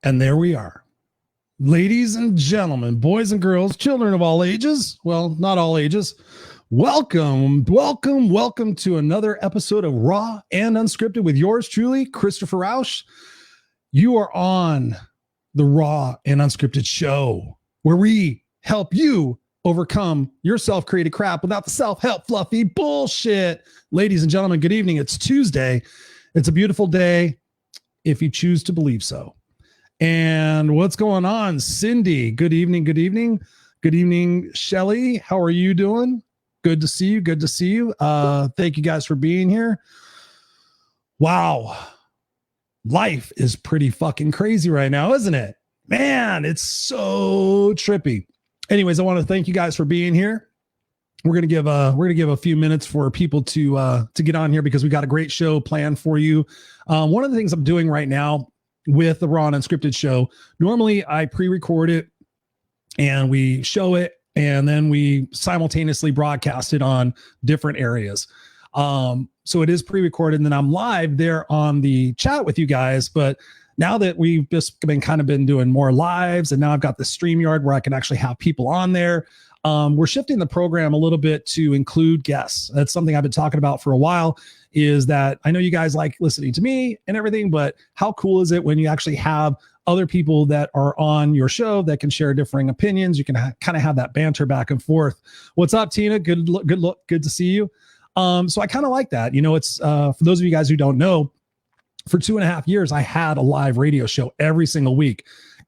And there we are. Ladies and gentlemen, boys and girls, children of all ages. Well, not all ages. Welcome to another episode of Raw and Unscripted with yours truly, Christopher Rausch. You are on the Raw and Unscripted show where we help you overcome your self-created crap without the self-help fluffy bullshit. Ladies and gentlemen, good evening. It's Tuesday. It's a beautiful day if you choose to believe so. And what's going on, Cindy? Good evening. Good evening. Good evening, Shelly. How are you doing? Good to see you. Good to see you. Thank you guys for being here. Wow. Life is pretty fucking crazy right now, isn't it? Man, it's so trippy. Anyways, I want to thank you guys for being here. We're gonna give a few minutes for people to get on here because we got a great show planned for you. One of the things I'm doing right now with the Raw and Unscripted show, normally I pre-record it and we show it and then we simultaneously broadcast it on different areas. So it is pre-recorded and then I'm live there on the chat with you guys. But now that we've just been doing more lives and now I've got the StreamYard where I can actually have people on there. We're shifting the program a little bit to include guests. That's something I've been talking about for a while, is that I know you guys like listening to me and everything, but how cool is it when you actually have other people that are on your show that can share differing opinions? You can kind of have that banter back and forth. What's up, Tina? Good to see you. So I kind of like that. You know, it's for those of you guys who don't know, for 2.5 years, I had a live radio show every single week.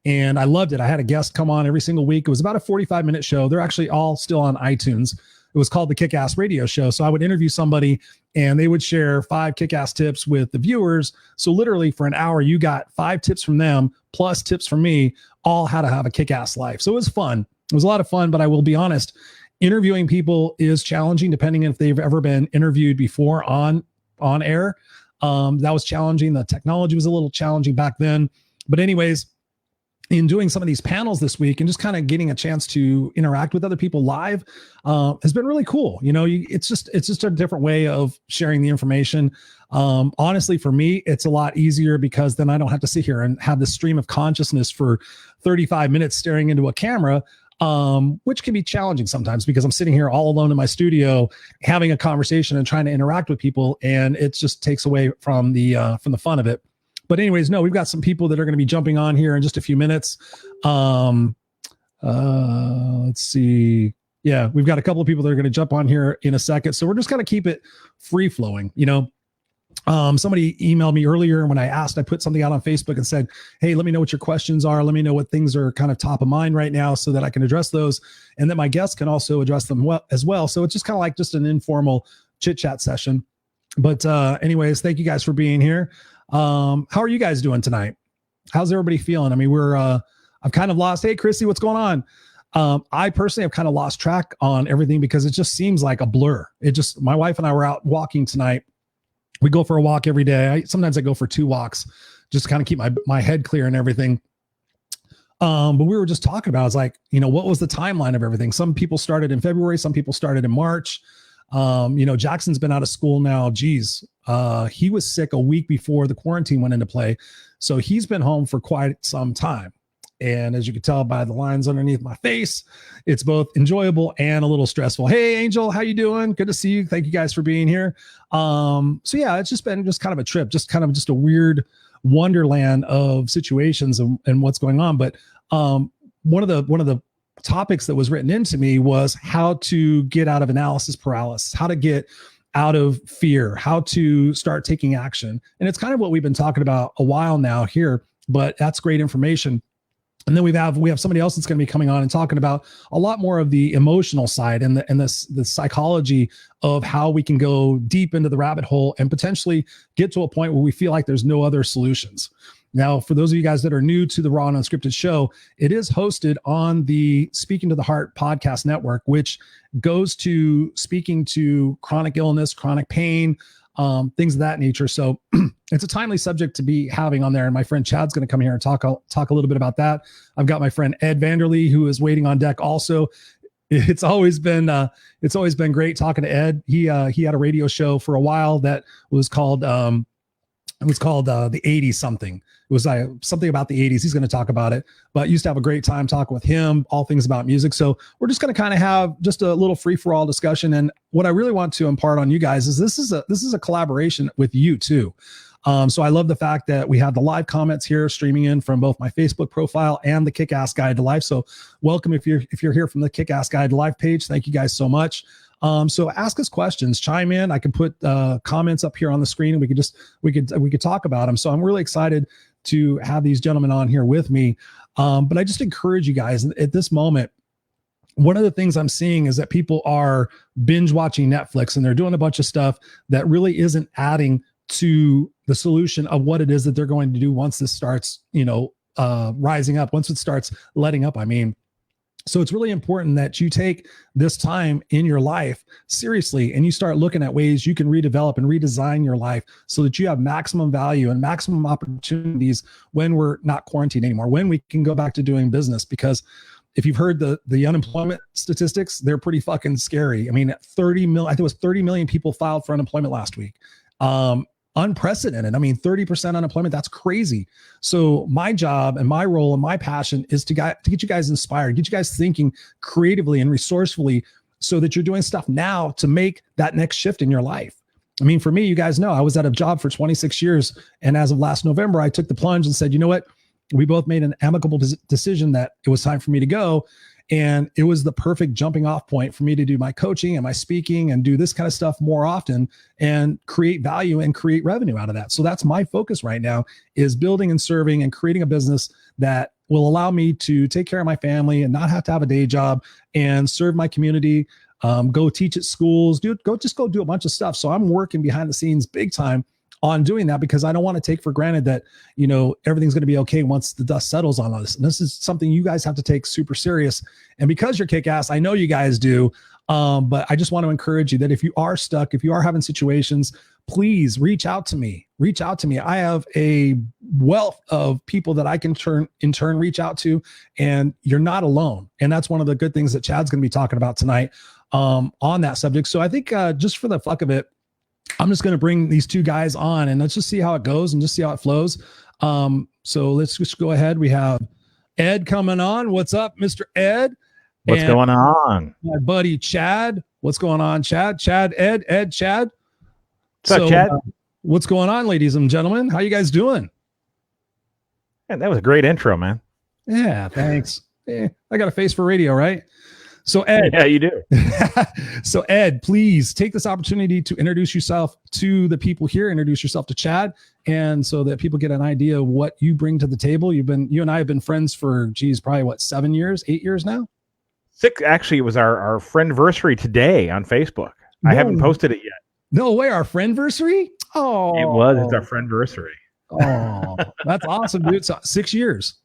And I loved it. I had a guest come on every single week. It was about a 45-minute show. They're actually all still on iTunes. It was called the Kick-Ass Radio Show. So I would interview somebody and they would share 5 kick-ass tips with the viewers. So literally for an hour, you got 5 tips from them plus tips from me, all how to have a kick-ass life. So it was fun. It was a lot of fun, but I will be honest, interviewing people is challenging depending if they've ever been interviewed before on air. That was challenging. The technology was a little challenging back then. But anyways, in doing some of these panels this week and just kind of getting a chance to interact with other people live has been really cool. You know, it's just a different way of sharing the information. Honestly, for me, it's a lot easier because then I don't have to sit here and have this stream of consciousness for 35 minutes staring into a camera, which can be challenging sometimes because I'm sitting here all alone in my studio having a conversation and trying to interact with people. And it just takes away from the fun of it. But anyways, no, we've got some people that are going to be jumping on here in just a few minutes. Let's see. Yeah, we've got a couple of people that are going to jump on here in a second. So we're just going to keep it free flowing. You know, somebody emailed me earlier when I put something out on Facebook and said, hey, let me know what your questions are. Let me know what things are kind of top of mind right now so that I can address those. And that my guests can also address them as well. So it's just kind of like just an informal chit chat session. But anyways, thank you guys for being here. How are you guys doing tonight? How's everybody feeling? I mean, I've kind of lost. Hey, Chrissy, what's going on? I personally have kind of lost track on everything because it just seems like a blur. My wife and I were out walking tonight. We go for a walk every day. Sometimes I go for 2 walks just to kind of keep my head clear and everything. But we were just talking about, it's like, you know, what was the timeline of everything? Some people started in February. Some people started in March. You know, Jackson's been out of school now. Geez, he was sick a week before the quarantine went into play. So he's been home for quite some time. And as you can tell by the lines underneath my face, it's both enjoyable and a little stressful. Hey, Angel, how you doing? Good to see you. Thank you guys for being here. So yeah, it's just been kind of a trip, just a weird wonderland of situations and what's going on. But one of the topics that was written into me was how to get out of analysis paralysis, how to get out of fear, how to start taking action. And it's kind of what we've been talking about a while now here, but that's great information. And then we have somebody else that's going to be coming on and talking about a lot more of the emotional side and the psychology of how we can go deep into the rabbit hole and potentially get to a point where we feel like there's no other solutions. Now, for those of you guys that are new to the Raw and Unscripted show, it is hosted on the Speaking to the Heart podcast network, which goes to speaking to chronic illness, chronic pain, things of that nature. So it's a timely subject to be having on there. And my friend Chad's going to come here and talk a little bit about that. I've got my friend Ed Vanderlee, who is waiting on deck also. It's always been great talking to Ed. He had a radio show for a while that was called It was called the 80s something. It was something about the 80s. He's going to talk about it, but used to have a great time talking with him, all things about music. So we're just going to kind of have just a little free for all discussion. And what I really want to impart on you guys is this is a collaboration with you too. So I love the fact that we have the live comments here streaming in from both my Facebook profile and the Kick-Ass Guide to Life. So welcome if you're here from the Kick-Ass Guide to Life page. Thank you guys so much. So ask us questions, chime in. I can put comments up here on the screen, and we could talk about them. So I'm really excited to have these gentlemen on here with me. But I just encourage you guys at this moment. One of the things I'm seeing is that people are binge watching Netflix, and they're doing a bunch of stuff that really isn't adding to the solution of what it is that they're going to do once this starts, rising up, once it starts letting up. I mean, so it's really important that you take this time in your life seriously, and you start looking at ways you can redevelop and redesign your life so that you have maximum value and maximum opportunities when we're not quarantined anymore, when we can go back to doing business. Because if you've heard the unemployment statistics, they're pretty fucking scary. I mean, 30 million, I think it was 30 million people filed for unemployment last week. Unprecedented. I mean, 30% unemployment, that's crazy. So my job and my role and my passion is to get you guys inspired, get you guys thinking creatively and resourcefully so that you're doing stuff now to make that next shift in your life. I mean, for me, you guys know I was at a job for 26 years. And as of last November, I took the plunge and said, you know what? We both made an amicable decision that it was time for me to go. And it was the perfect jumping off point for me to do my coaching and my speaking and do this kind of stuff more often and create value and create revenue out of that. So that's my focus right now, is building and serving and creating a business that will allow me to take care of my family and not have to have a day job and serve my community, go teach at schools, go do a bunch of stuff. So I'm working behind the scenes big time on doing that, because I don't want to take for granted that, everything's going to be okay once the dust settles on us. And this is something you guys have to take super serious. And because you're kick-ass, I know you guys do. But I just want to encourage you that if you are stuck, if you are having situations, please reach out to me. Reach out to me. I have a wealth of people that I can in turn reach out to, and you're not alone. And that's one of the good things that Chad's going to be talking about tonight on that subject. So I think just for the fuck of it, I'm just going to bring these two guys on and let's just see how it goes and just see how it flows. So let's just go ahead. We have Ed coming on. What's up, Mr. Ed? What's going on? My buddy Chad. What's going on, Chad? Chad, Ed, Chad. What's up, Chad? What's going on, ladies and gentlemen? How you guys doing? Yeah, that was a great intro, man. Yeah, thanks. I got a face for radio, right? So Ed, yeah, you do. So Ed, please take this opportunity to introduce yourself to the people here. Introduce yourself to Chad, and so that people get an idea of what you bring to the table. You and I have been friends for, probably what, 7 years, 8 years now? 6. Actually, it was our friendversary today on Facebook. No, I haven't posted it yet. No way, our friendversary? Oh, it was. It's our friendversary. Oh, that's awesome, dude. So 6 years.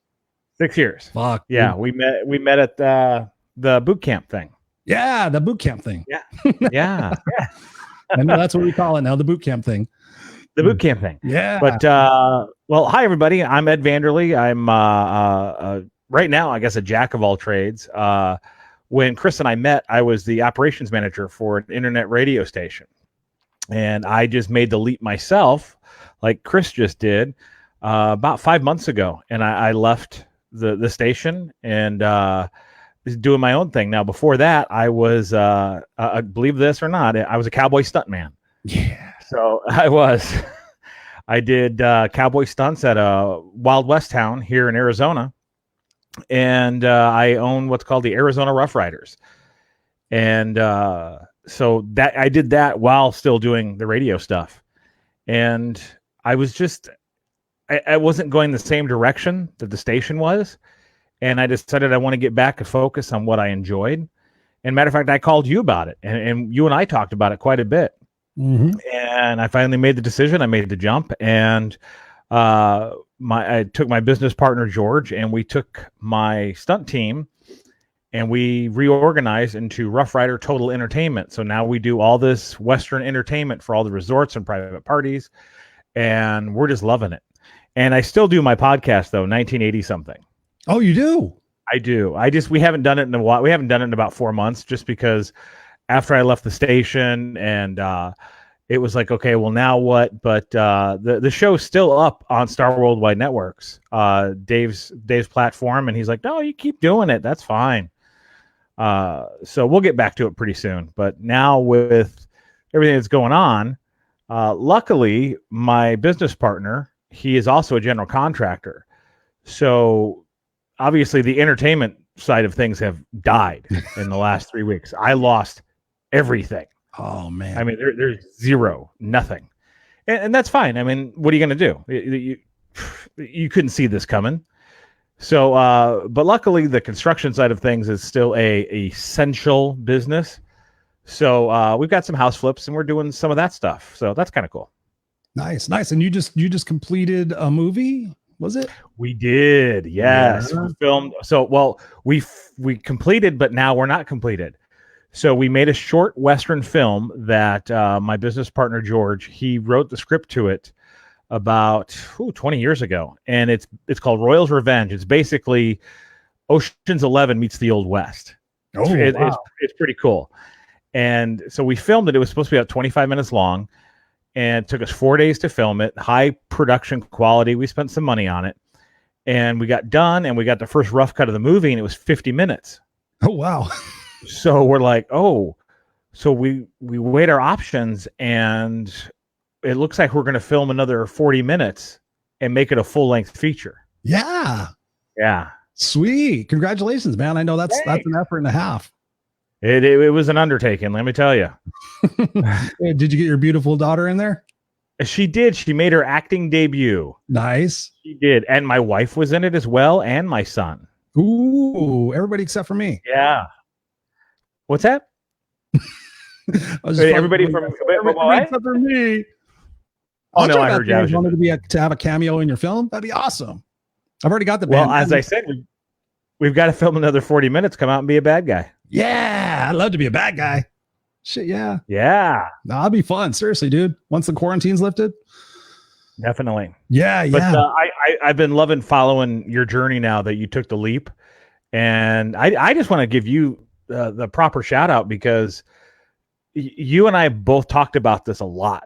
6 years. Fuck. Yeah, dude. we met at the boot camp thing. Yeah, the boot camp thing. Yeah. I know that's what we call it now, the boot camp thing. The boot camp thing. Yeah. But well, hi everybody. I'm Ed Vanderlee. I'm right now, I guess, a jack of all trades. When Chris and I met, I was the operations manager for an internet radio station, and I just made the leap myself, like Chris just did, about 5 months ago, and I left the station and doing my own thing. Now, before that, I was, believe this or not, I was a cowboy stuntman. Yeah. So I did cowboy stunts at a Wild West town here in Arizona. And I own what's called the Arizona Rough Riders. And so that I did that while still doing the radio stuff. And I was just, I wasn't going the same direction that the station was. And I decided I want to get back and focus on what I enjoyed. And matter of fact, I called you about it. And you and I talked about it quite a bit. Mm-hmm. And I finally made the decision. I made the jump. And I took my business partner, George, and we took my stunt team and we reorganized into Rough Rider Total Entertainment. So now we do all this Western entertainment for all the resorts and private parties. And we're just loving it. And I still do my podcast, though, 1980 something. Oh, you do? I do. We haven't done it in a while. We haven't done it in about 4 months, just because after I left the station and it was like, okay, well now what? But the show's still up on Star Worldwide Networks, Dave's platform, and he's like, no, you keep doing it. That's fine. So we'll get back to it pretty soon. But now with everything that's going on, luckily my business partner, he is also a general contractor. So obviously the entertainment side of things have died in the last 3 weeks. I lost everything. Oh man. I mean, there's zero, nothing. And that's fine. I mean, what are you going to do? You couldn't see this coming. So, but luckily the construction side of things is still a essential business. So we've got some house flips and we're doing some of that stuff. So that's kind of cool. Nice. And you just completed a movie, was it? We did. Yes. Yeah. We filmed. So, well, we completed, but now we're not completed. So we made a short Western film that my business partner, George, he wrote the script to it about 20 years ago. And it's called Royal's Revenge. It's basically Ocean's 11 meets the Old West. Oh, wow. It's pretty cool. And so we filmed it. It was supposed to be about 25 minutes long. And it took us 4 days to film it. High production quality. We spent some money on it. And we got done and we got the first rough cut of the movie and it was 50 minutes. Oh, wow. So we're like, so we weighed our options and it looks like we're going to film another 40 minutes and make it a full length feature. Yeah. Yeah. Sweet. Congratulations, man. I know that's an effort and a half. It was an undertaking, let me tell you. Did you get your beautiful daughter in there? She did. She made her acting debut. Nice. She did. And my wife was in it as well, and my son. Ooh, everybody except for me. Yeah. What's that? Everybody what? except for me. Oh, no, I heard you. You wanted to have a cameo in your film? That'd be awesome. I've already got the band. Well, as I said, we've got to film another 40 minutes, come out and be a bad guy. Yeah, I'd love to be a bad guy. Shit, yeah. Yeah. No, that'd be fun. Seriously, dude. Once the quarantine's lifted. Definitely. Yeah, but, yeah. I've been loving following your journey now that you took the leap. And I just want to give you the proper shout out because you and I both talked about this a lot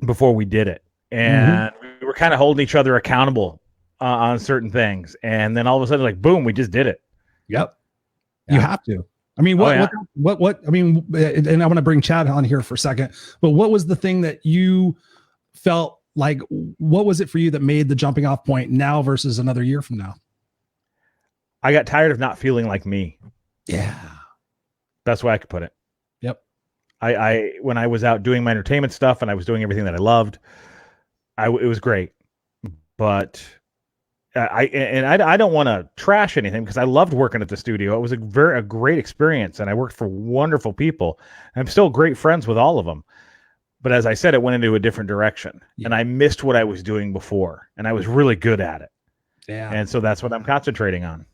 before we did it. And we were kind of holding each other accountable on certain things. And then all of a sudden, like, boom, we just did it. Yep. Yeah. You have to. I mean, what, I mean, and I want to bring Chad on here for a second, but what was the thing that you felt like, what was it for you that made the jumping off point now versus another year from now? I got tired of not feeling like me. Yeah. That's why I could put it. Yep. I when I was out doing my entertainment stuff and I was doing everything that I loved, it was great. But I don't want to trash anything because I loved working at the studio. It was a great experience, and I worked for wonderful people. I'm still great friends with all of them. But as I said, it went into a different direction, and I missed what I was doing before, and I was really good at it. Yeah, and so that's what I'm concentrating on.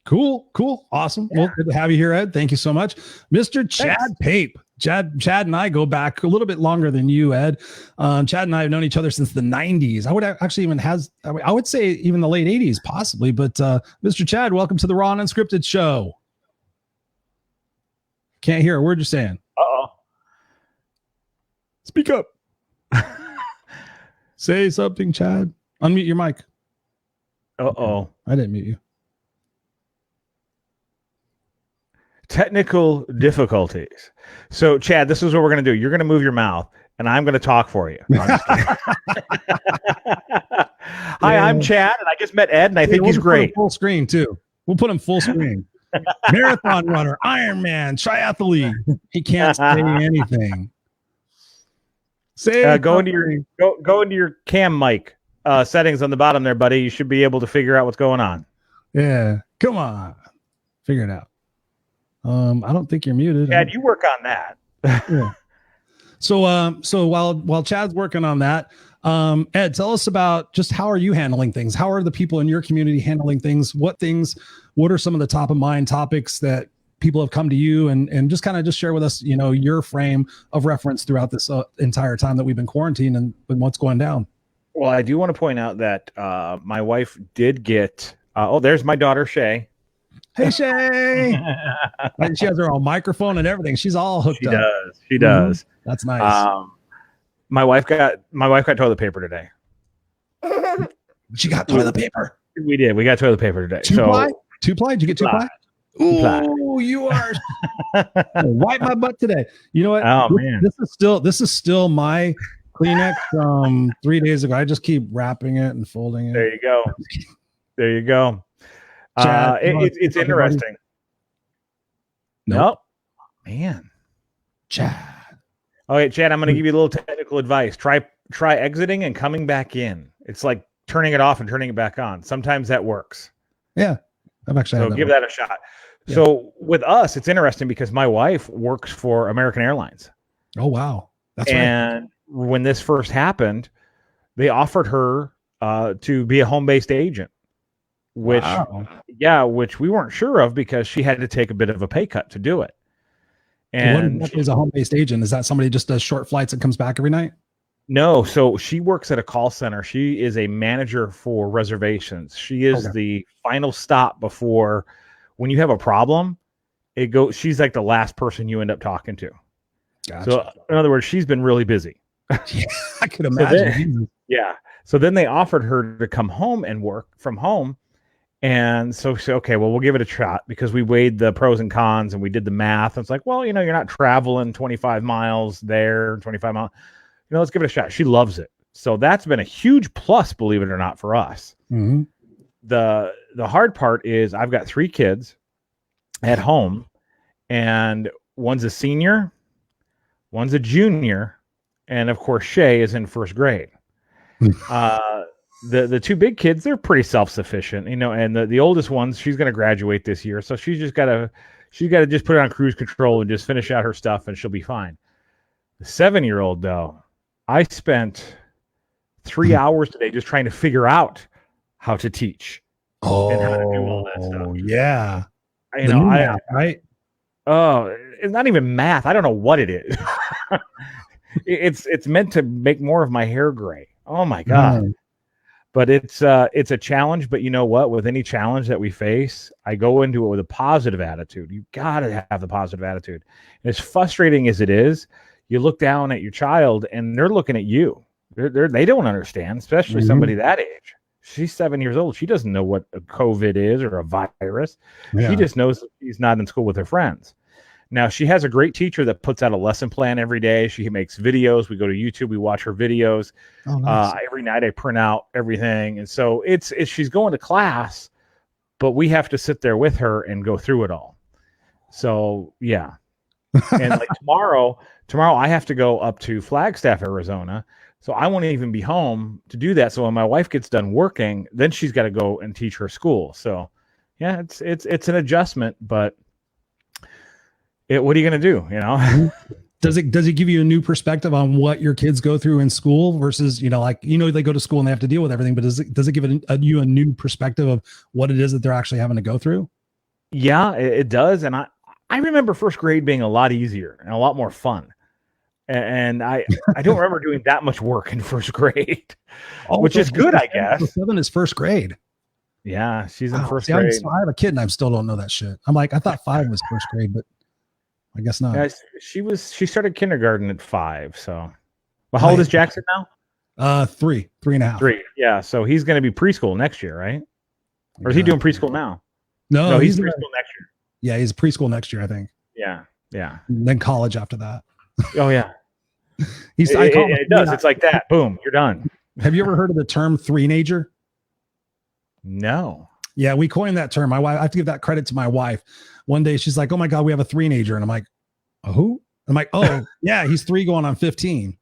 Cool, awesome. Yeah. Well, good to have you here, Ed. Thank you so much, Mr. Chad Pape. Chad and I go back a little bit longer than you, Ed. Chad and I have known each other since the 90s. I would actually I would say even the late 80s, possibly. But Mr. Chad, welcome to the Raw and Unscripted show. Can't hear a word you're saying. Uh-oh. Speak up. Say something, Chad. Unmute your mic. Uh-oh. I didn't mute you. Technical difficulties. So, Chad, this is what we're going to do. You're going to move your mouth, and I'm going to talk for you. No, Hi, I'm Chad, and I just met Ed, and I think he's great. Full screen, too. We'll put him full screen. Marathon runner, Ironman, triathlete. He can't say anything. Go into your cam mic settings on the bottom there, buddy. You should be able to figure out what's going on. Yeah, come on, figure it out. I don't think you're muted. Chad, you work on that. Yeah. So while Chad's working on that, Ed, tell us about just how are you handling things? How are the people in your community handling things? What are some of the top of mind topics that people have come to you and just kind of just share with us, your frame of reference throughout this entire time that we've been quarantined and what's going down. Well, I do want to point out that my wife did get, there's my daughter, Shay. Hey, Shay. She has her own microphone and everything. She's all hooked up. She does. That's nice. My wife got toilet paper today. She got toilet paper. We did. We got toilet paper today. Two-ply? Two-ply? Did you get two-ply? Ooh, you are wipe my butt today. You know what? Oh man, this is still my Kleenex from 3 days ago. I just keep wrapping it and folding it. There you go. There you go. Chad, it's interesting. Nope. Man. Chad. Okay, Chad, I'm going to give you a little technical advice. Try exiting and coming back in. It's like turning it off and turning it back on. Sometimes that works. Yeah. I've actually had that give that a shot. Yeah. So with us, it's interesting because my wife works for American Airlines. Oh, wow. That's and right. When this first happened, they offered her to be a home-based agent, which we weren't sure of because she had to take a bit of a pay cut to do it. And what is a home-based agent? Is that somebody who just does short flights and comes back every night? No. So she works at a call center. She is a manager for reservations. She is the final stop before when you have a problem, she's like the last person you end up talking to. Gotcha. So in other words, she's been really busy. Yeah, I could imagine. So then they offered her to come home and work from home. And so she said, okay, well, we'll give it a shot because we weighed the pros and cons and we did the math. It's like, well, you're not traveling 25 miles there, 25 miles. Let's give it a shot. She loves it. So that's been a huge plus, believe it or not, for us. Mm-hmm. The hard part is I've got 3 kids at home, and one's a senior, one's a junior, and of course Shay is in first grade. The 2 big kids, they're pretty self-sufficient, and the oldest one, she's going to graduate this year, so she's got to just put it on cruise control and just finish out her stuff, and she'll be fine. The 7-year-old, though, I spent 3 hours today just trying to figure out how to teach and how to do all that stuff. Yeah. Right? Oh, it's not even math. I don't know what it is. It's meant to make more of my hair gray. Oh my God. Mm. But it's a challenge, but you know what? With any challenge that we face, I go into it with a positive attitude. You got to have the positive attitude. And as frustrating as it is, you look down at your child and they're looking at you. They don't understand, especially somebody that age. She's 7 years old. She doesn't know what a COVID is or a virus. Yeah. She just knows she's not in school with her friends. Now, she has a great teacher that puts out a lesson plan every day. She makes videos. We go to YouTube. We watch her videos. Oh, nice. Every night I print out everything. And so it's she's going to class, but we have to sit there with her and go through it all. So, yeah. And like tomorrow I have to go up to Flagstaff, Arizona. So I won't even be home to do that. So when my wife gets done working, then she's got to go and teach her school. So yeah, it's an adjustment, but what are you going to do? Does it give you a new perspective on what your kids go through in school versus, they go to school and they have to deal with everything, but does it give you a new perspective of what it is that they're actually having to go through? Yeah, it does. And I remember first grade being a lot easier and a lot more fun. And I don't remember doing that much work in first grade, which is good, I guess. 7 is first grade. Yeah, she's in first grade. I have a kid and I still don't know that shit. I'm like, I thought 5 was first grade, but I guess not. Yeah, she started kindergarten at 5. So, well, how old is Jackson now? 3.5. 3. Yeah, so he's going to be preschool next year, right? Or is he doing preschool now? No, he's preschool next year. Yeah, he's preschool next year, I think. Yeah. And then college after that. Oh yeah. It does. It's like that. Boom, you're done. Have you ever heard of the term three-nager? No. Yeah, we coined that term. My wife, I have to give that credit to my wife. One day she's like, "Oh my God, we have a three-nager," and I'm like, "Who?" I'm like, "Oh yeah, he's 3 going on 15."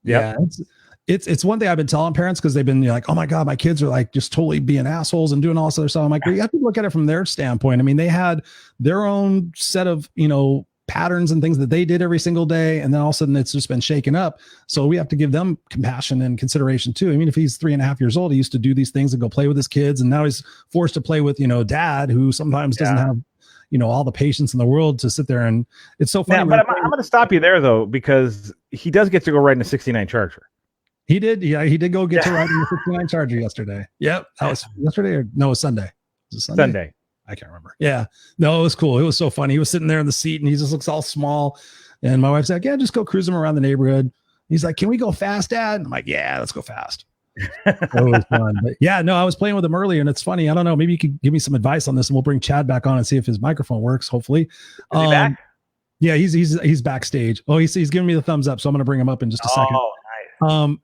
Yep. Yeah, it's one thing I've been telling parents because they've been like, "Oh my God, my kids are like just totally being assholes and doing all this other stuff." I'm like, well, you have to look at it from their standpoint. I mean, they had their own set of patterns and things that they did every single day, and then all of a sudden it's just been shaken up. So we have to give them compassion and consideration too. I mean, if he's 3.5 years old, he used to do these things and go play with his kids, and now he's forced to play with dad, who sometimes doesn't have all the patience in the world to sit there. And it's so funny. Yeah, but I'm going to stop you there though, because he does get to go ride in a 69 Charger. He did. Yeah, he did go get to ride in the 69 Charger yesterday. Yep, that was yesterday, or no, it was Sunday. Was it Sunday? Sunday. I can't remember. Yeah. No, it was cool. It was so funny. He was sitting there in the seat and he just looks all small. And my wife's like, yeah, just go cruise him around the neighborhood. He's like, can we go fast, Dad? And I'm like, yeah, let's go fast. It was fun. But yeah, no, I was playing with him earlier, and it's funny. I don't know. Maybe you could give me some advice on this, and we'll bring Chad back on and see if his microphone works. Hopefully, Is he back? Yeah, he's backstage. Oh, he's giving me the thumbs up, so I'm gonna bring him up in just a second. Oh, nice.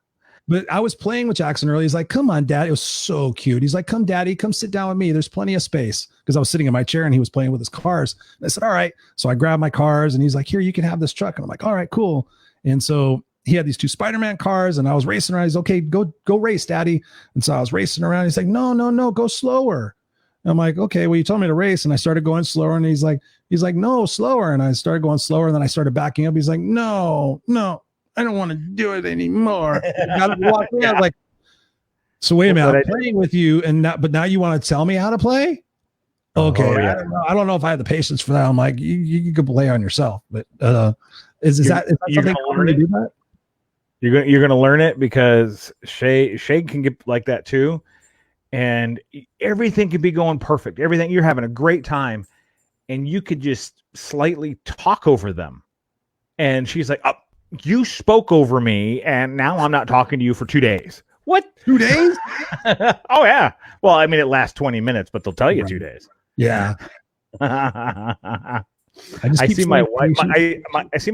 But I was playing with Jackson earlier. He's like, come on, Dad. It was so cute. He's like, come, Daddy, come sit down with me. There's plenty of space. Because I was sitting in my chair and he was playing with his cars. And I said, all right. So I grabbed my cars and he's like, here, you can have this truck. And I'm like, all right, cool. And so he had these 2 Spider-Man cars and I was racing around. He's okay, go race, Daddy. And so I was racing around. He's like, no, go slower. And I'm like, okay, well, you told me to race. And I started going slower. And he's like, no, slower. And I started going slower. And then I started backing up. He's like, no, I don't want to do it anymore. I was like, so wait a minute, I'm playing with you, but now you want to tell me how to play? Okay, Oh, yeah. I don't know if I have the patience for that. I'm like, you could play on yourself, but is that something learn to do that? You're gonna learn it because Shay can get like that too, and everything could be going perfect. Everything, you're having a great time, and you could just slightly talk over them, and she's like, oh, you spoke over me and now I'm not talking to you for 2 days. What? 2 days? Oh yeah. Well, I mean, it lasts 20 minutes, but they'll tell you 2 days. Yeah. I see my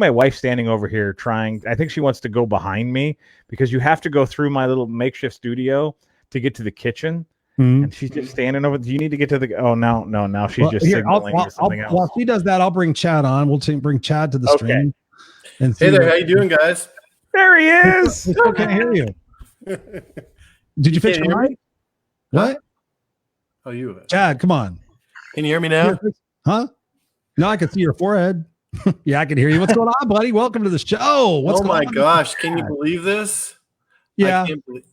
wife standing over here trying. I think she wants to go behind me because you have to go through my little makeshift studio to get to the kitchen. Mm-hmm. And she's just standing over. Do you need to get to the? Oh no. She's just signaling something else. While she does that, I'll bring Chad on. We'll bring Chad to the stream. And hey there, how you doing, guys? There he is. I still can't hear you. Did you fix your mic? What? Oh, you. Chad, come on. Can you hear me now? Huh? No, I can see your forehead. Yeah, I can hear you. What's going on, buddy? Welcome to the show. Oh my gosh, can you believe this? Yeah.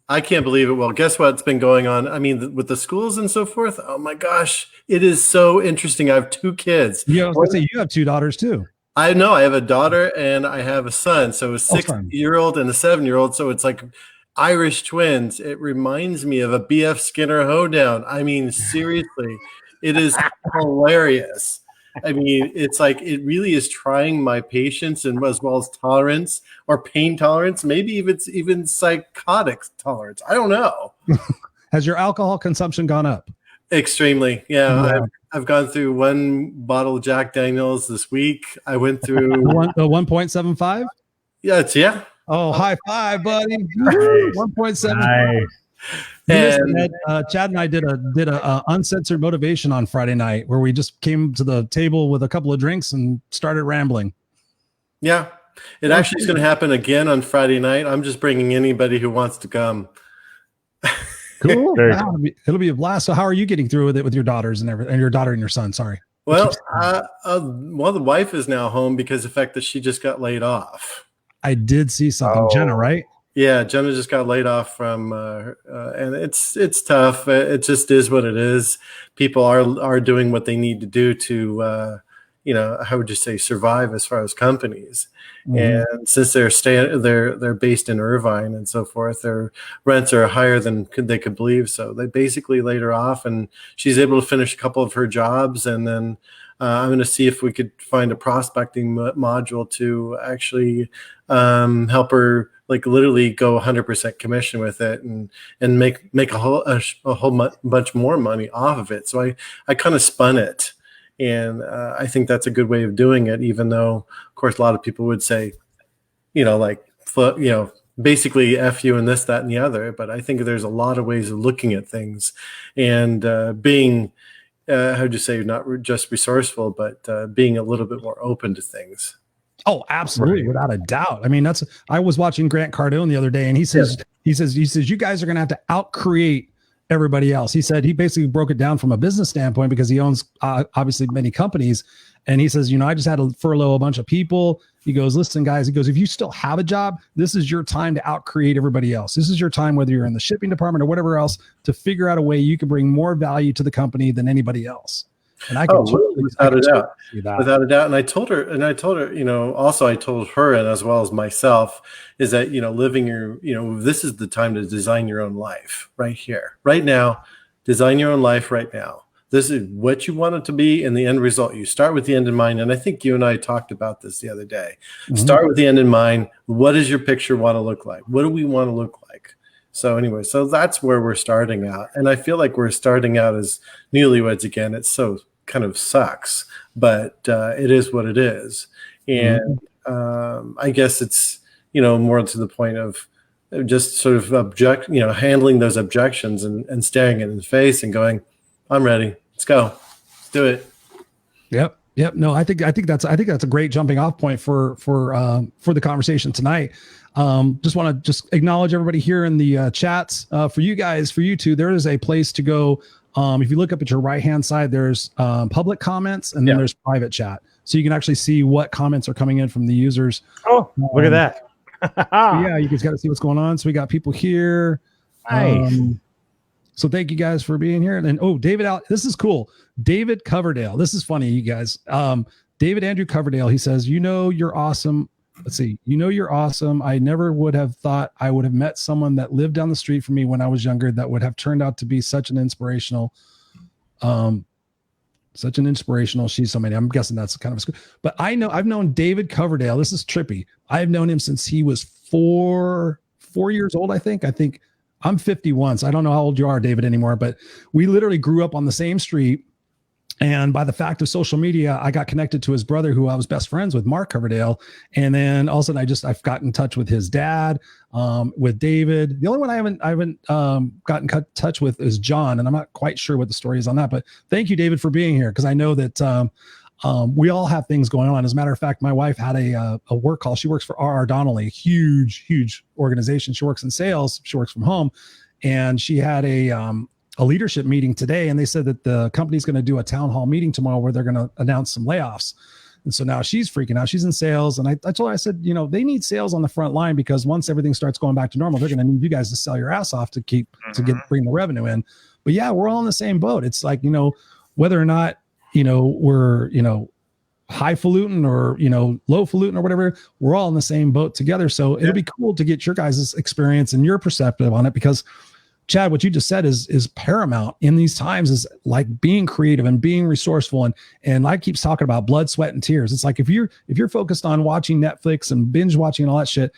I can't believe it. Well, guess what's been going on? I mean, with the schools and so forth. Oh my gosh, it is so interesting. I have 2 kids. Yeah, I was going to say you have 2 daughters too. I know. I have a daughter and I have a son. So a 6-year-old and a 7-year-old. So it's like Irish twins. It reminds me of a B.F. Skinner hoedown. I mean, seriously, it is hilarious. I mean, it's like it really is trying my patience and as well as tolerance or pain tolerance. Maybe it's even psychotic tolerance. I don't know. Has your alcohol consumption gone up? Extremely. Yeah. I've gone through 1 bottle of Jack Daniels this week. I went through 1.75. Yeah. Oh, high five, buddy! 1.7. And Chad and I did a uncensored motivation on Friday night where we just came to the table with a couple of drinks and started rambling. Yeah, it actually is going to happen again on Friday night. I'm just bringing anybody who wants to come. Cool. Wow, it'll be a blast. So how are you getting through with it with your daughters and everything, and your daughter and your son? Sorry. Well, the wife is now home because of the fact that she just got laid off. I did see something. Jenna, right? Yeah, Jenna just got laid off from, and it's tough. It just is what it is. People are doing what they need to do to, how would you say, survive as far as companies. Mm-hmm. And since they're based in Irvine and so forth, their rents are higher than they could believe. So they basically laid her off, and she's able to finish a couple of her jobs, and then I'm going to see if we could find a prospecting module to actually help her, like literally go 100% commission with it and make a whole bunch more money off of it. So I kind of spun it. And I think that's a good way of doing it, even though, of course, a lot of people would say, basically F you and this, that, and the other. But I think there's a lot of ways of looking at things and being, how'd you say, not just resourceful, but being a little bit more open to things. Oh, absolutely. Right. Without a doubt. I mean, I was watching Grant Cardone the other day, and he says, you guys are going to have to out-create everybody else. He said he basically broke it down from a business standpoint because he owns obviously many companies. And he says, I just had to furlough a bunch of people. He goes, listen, guys, he goes, if you still have a job, this is your time to out-create everybody else. This is your time, whether you're in the shipping department or whatever else, to figure out a way you can bring more value to the company than anybody else. And I can without a doubt. And I told her, also I told her, and as well as myself, is that, living your, this is the time to design your own life right here, right now. Design your own life right now. This is what you want it to be and the end result. You start with the end in mind. And I think you and I talked about this the other day. Start with the end in mind. What does your picture want to look like? What do we want to look like? So anyway, so that's where we're starting out. And I feel like we're starting out as newlyweds again. It so kind of sucks, but it is what it is. And I guess it's, more to the point of just sort of handling those objections and staring it in the face and going, I'm ready. Let's go. Let's do it. Yep. No, I think that's a great jumping off point for the conversation tonight. Just want to acknowledge everybody here in the chats. For you two, there is a place to go. If you look up at your right-hand side, there's public comments and then there's private chat. So you can actually see what comments are coming in from the users. Oh, look at that. Yeah, you guys got to see what's going on. So we got people here. Nice. So thank you guys for being here. And David out. This is cool. David Coverdale. This is funny, you guys. David Andrew Coverdale. He says, you're awesome. Let's see. You're awesome. I never would have thought I would have met someone that lived down the street from me when I was younger that would have turned out to be such an inspirational. She's somebody. I'm guessing that's kind of but I've known David Coverdale. This is trippy. I've known him since he was 4 years old. I think I'm 51. So I don't know how old you are, David, anymore, but we literally grew up on the same street. And by the fact of social media, I got connected to his brother, who I was best friends with, Mark Coverdale. And then all of a sudden I've gotten in touch with his dad, with David. The only one I haven't gotten in touch with is John. And I'm not quite sure what the story is on that, but thank you, David, for being here. Cause I know that, we all have things going on. As a matter of fact, my wife had a work call. She works for R.R. Donnelley, a huge organization. She works in sales. She works from home, and she had a leadership meeting today. And they said that the company's going to do a town hall meeting tomorrow where they're going to announce some layoffs. And so now she's freaking out. She's in sales. And I told her, I said, they need sales on the front line, because once everything starts going back to normal, they're going to need you guys to sell your ass off to bring the revenue in. But yeah, we're all in the same boat. It's like, whether or not, we're, highfalutin or, lowfalutin or whatever, we're all in the same boat together. So it'll be cool to get your guys' experience and your perspective on it, because Chad, what you just said is paramount in these times, is like being creative and being resourceful. And I keeps talking about blood, sweat, and tears. It's like, if you're focused on watching Netflix and binge watching and all that shit,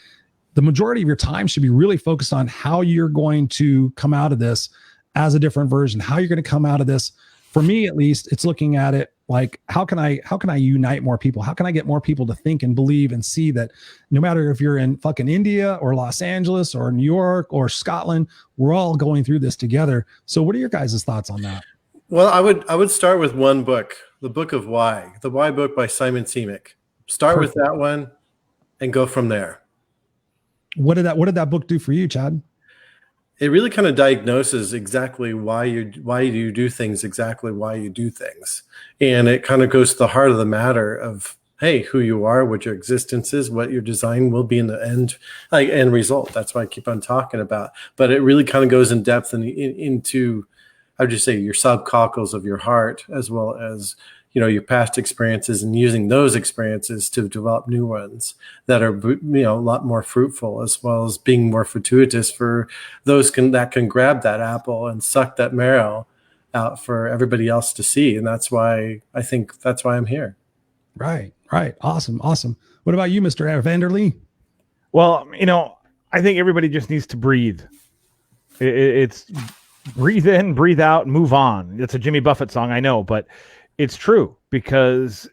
the majority of your time should be really focused on how you're going to come out of this as a different version, how you're going to come out of this. For me, at least, it's looking at it like, how can I unite more people? How can I get more people to think and believe and see that no matter if you're in fucking India or Los Angeles or New York or Scotland, we're all going through this together. So what are your guys' thoughts on that? Well, I would start with one book, the Book of Why, the Why book by Simon Sinek. Start with that one and go from there. What did that book do for you, Chad? It really kind of diagnoses exactly why you do things, exactly why you do things. And it kind of goes to the heart of the matter of, hey, who you are, what your existence is, what your design will be in the end result. That's what I keep on talking about. But it really kind of goes in depth into, how would you say, your subcalcles of your heart, as well as, your past experiences, and using those experiences to develop new ones that are, a lot more fruitful, as well as being more fortuitous for those that can grab that apple and suck that marrow out for everybody else to see. And that's why I'm here. Right. Awesome. What about you, Mr. Vanderlee? Well, I think everybody just needs to breathe. It's breathe in, breathe out, move on. It's a Jimmy Buffett song, I know, but it's true, because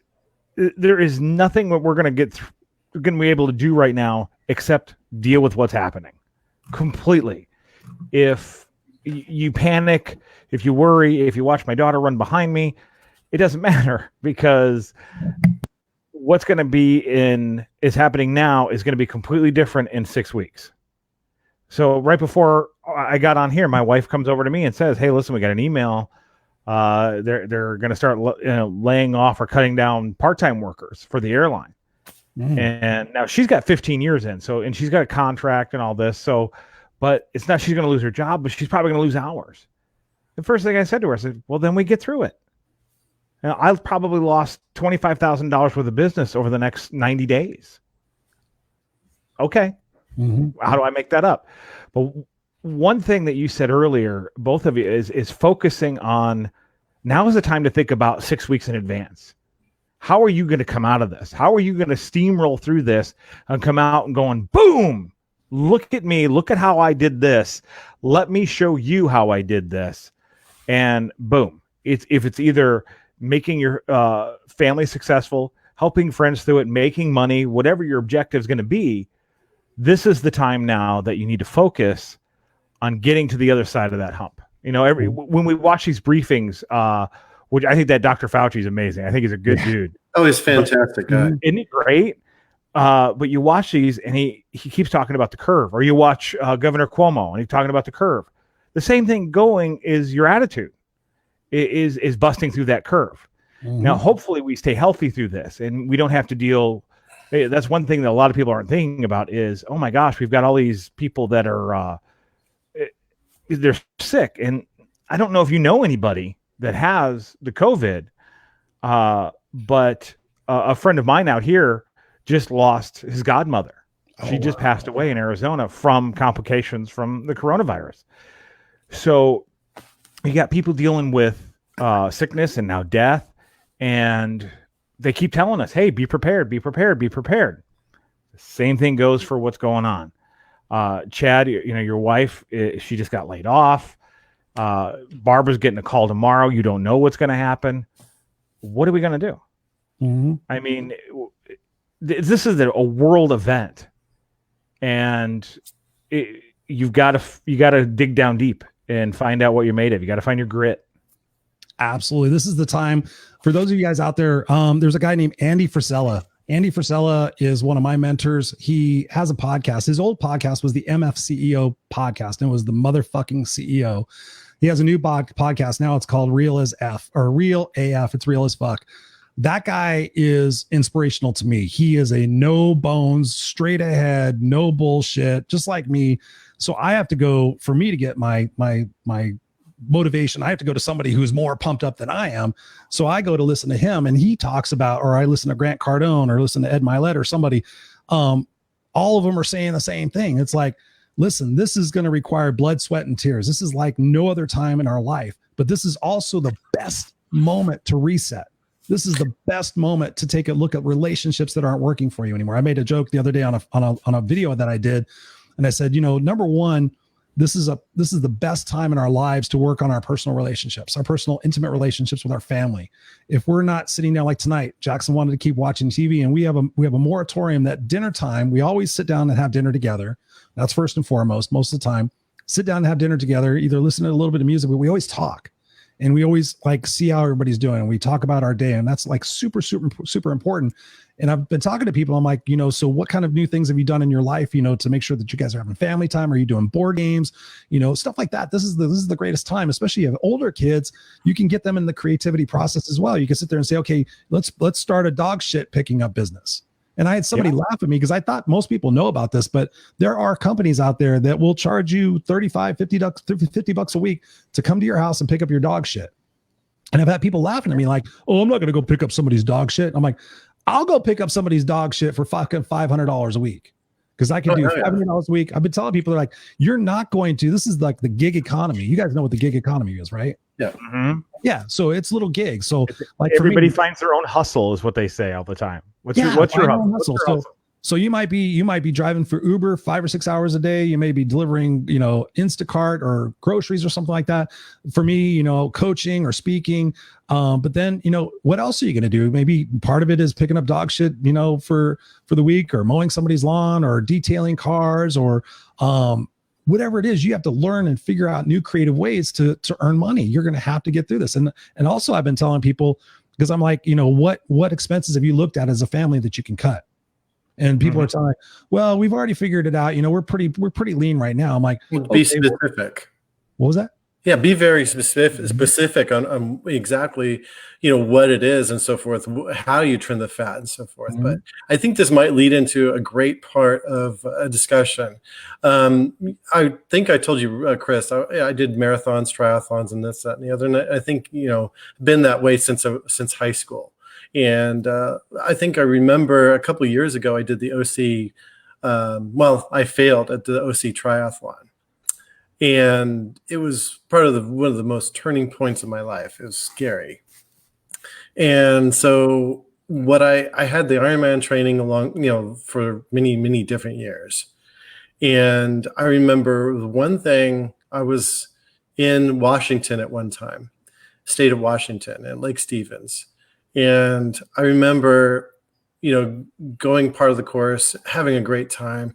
there is nothing that we're going to be able to do right now except deal with what's happening completely. If you panic, if you worry, if you watch my daughter run behind me, it doesn't matter, because what's going to be is happening now is going to be completely different in 6 weeks. So right before I got on here, my wife comes over to me and says, "Hey, listen, we got an email. They're going to start laying off or cutting down part-time workers for the airline." And now she's got 15 years in, and she's got a contract and all this. So, but it's not she's going to lose her job, but she's probably going to lose hours. The first thing I said to her, I said, "Well, then we get through it." Now, I've probably lost $25,000 worth of business over the next 90 days. Okay. How do I make that up? But one thing that you said earlier, both of you, is focusing on Now is the time to think about 6 weeks in advance. How are you going to come out of this? How are you going to steamroll through this and come out and going, boom, look at me. Look at how I did this. Let me show you how I did this. And boom, if it's either making your family successful, helping friends through it, making money, whatever your objective is going to be, this is the time now that you need to focus on getting to the other side of that hump. You know, when we watch these briefings, which I think that Dr. Fauci is amazing. I think he's a good dude. Oh, he's fantastic guy. Isn't he great? But you watch these and he keeps talking about the curve, or you watch Governor Cuomo and he's talking about the curve. The same thing going is your attitude is busting through that curve. Mm-hmm. Now, hopefully we stay healthy through this and we don't have to deal. That's one thing that a lot of people aren't thinking about is, oh my gosh, we've got all these people that are, they're sick. And I don't know if you know anybody that has the COVID, but a friend of mine out here just lost his godmother. She just passed away in Arizona from complications from the coronavirus. So you got people dealing with sickness and now death, and they keep telling us, hey, be prepared, be prepared, be prepared. The same thing goes for what's going on. Chad, you know, your wife, she just got laid off. Barbara's getting a call tomorrow. You don't know what's going to happen. What are we going to do? Mm-hmm. I mean, this is a world event, and you got to dig down deep and find out what you're made of. You got to find your grit. Absolutely. This is the time for those of you guys out there. There's a guy named Andy Frisella. Andy Frisella is one of my mentors. He has a podcast. His old podcast was the MF CEO podcast, and it was the motherfucking CEO. He has a new podcast now. It's called Real as F, or Real AF. It's real as fuck. That guy is inspirational to me. He is a no bones, straight ahead, no bullshit, just like me. So I have to go, for me to get my motivation, I have to go to somebody who's more pumped up than I am. So I go to listen to him, and he talks about, or I listen to Grant Cardone, or listen to Ed Milet, or somebody. All of them are saying the same thing. It's like, listen, this is going to require blood, sweat, and tears. This is like no other time in our life, but this is also the best moment to reset. This is the best moment to take a look at relationships that aren't working for you anymore. I made a joke the other day on a video that I did, and I said, you know, number one, this is the best time in our lives to work on our personal relationships, our personal intimate relationships with our family. If we're not sitting down, like tonight, Jackson wanted to keep watching TV, and we have a moratorium that dinner time, we always sit down and have dinner together. That's first and foremost. Most of the time, sit down and have dinner together, either listen to a little bit of music, but we always talk. And we always like see how everybody's doing, and we talk about our day, and that's like super, super, super important. And I've been talking to people. I'm like, you know, so what kind of new things have you done in your life, you know, to make sure that you guys are having family time? Are you doing board games, you know, stuff like that? This is the greatest time, especially if you have older kids. You can get them in the creativity process as well. You can sit there and say, okay, let's start a dog shit picking up business. And I had somebody laugh at me because I thought most people know about this, but there are companies out there that will charge you $50 a week to come to your house and pick up your dog shit. And I've had people laughing at me like, oh, I'm not going to go pick up somebody's dog shit. I'm like, I'll go pick up somebody's dog shit for fucking $500 a week, because I can do $500 a week. I've been telling people, they're like, you're not going to, this is like the gig economy. You guys know what the gig economy is, right? Yeah. Mm-hmm. Yeah. So it's little gigs. So like everybody finds their own hustle is what they say all the time. What's your hustle? So you might be driving for Uber 5 or 6 hours a day. You may be delivering, you know, Instacart or groceries or something like that. For me, you know, coaching or speaking. But then, you know, what else are you going to do? Maybe part of it is picking up dog shit, you know, for the week, or mowing somebody's lawn, or detailing cars, or whatever it is. You have to learn and figure out new creative ways to earn money. You're going to have to get through this. And also I've been telling people, because I'm like, you know, what expenses have you looked at as a family that you can cut? And people are telling me, well, we've already figured it out. You know, we're pretty lean right now. I'm like, be specific. What was that? Yeah, be very specific on exactly, you know, what it is and so forth, how you trim the fat and so forth. Mm-hmm. But I think this might lead into a great part of a discussion. I think I told you, Chris, I did marathons, triathlons, and this, that, and the other. And I think, you know, been that way since high school. And I think I remember a couple of years ago, I did the OC. I failed at the OC triathlon. And it was part of one of the most turning points of my life. It was scary. And so I had the Ironman training along, for many, many different years. And I remember the one thing, I was in Washington at one time, state of Washington at Lake Stevens. And I remember, going part of the course, having a great time.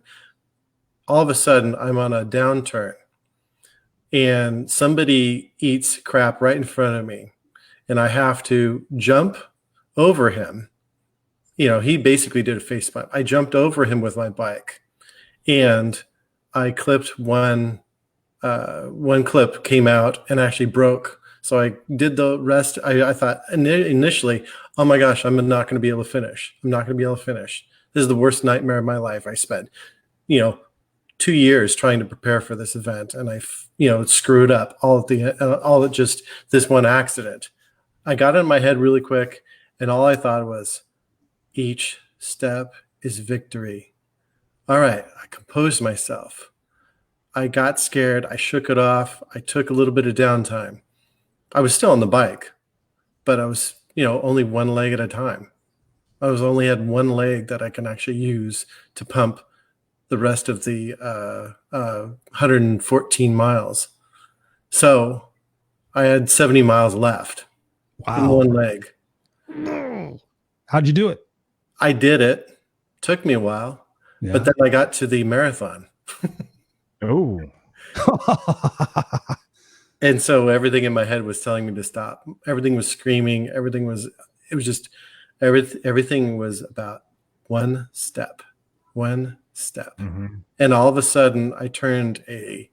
All of a sudden, I'm on a downturn and somebody eats crap right in front of me. And I have to jump over him. He basically did a face bump. I jumped over him with my bike, and I clipped one clip came out and actually broke. So I did the rest. I thought initially, oh my gosh, I'm not going to be able to finish. I'm not going to be able to finish. This is the worst nightmare of my life. I spent, 2 years trying to prepare for this event, and I, screwed up all at just this one accident. I got in my head really quick, and all I thought was, each step is victory. All right, I composed myself. I got scared. I shook it off. I took a little bit of downtime. I was still on the bike, but I was, only one leg at a time. I only had one leg that I can actually use to pump the rest of the 114 miles. So I had 70 miles left. Wow. In one leg. How'd you do it? I did it. Took me a while, but then I got to the marathon. Oh. And so everything in my head was telling me to stop. Everything was screaming. Everything was about one step. Mm-hmm. And all of a sudden I turned a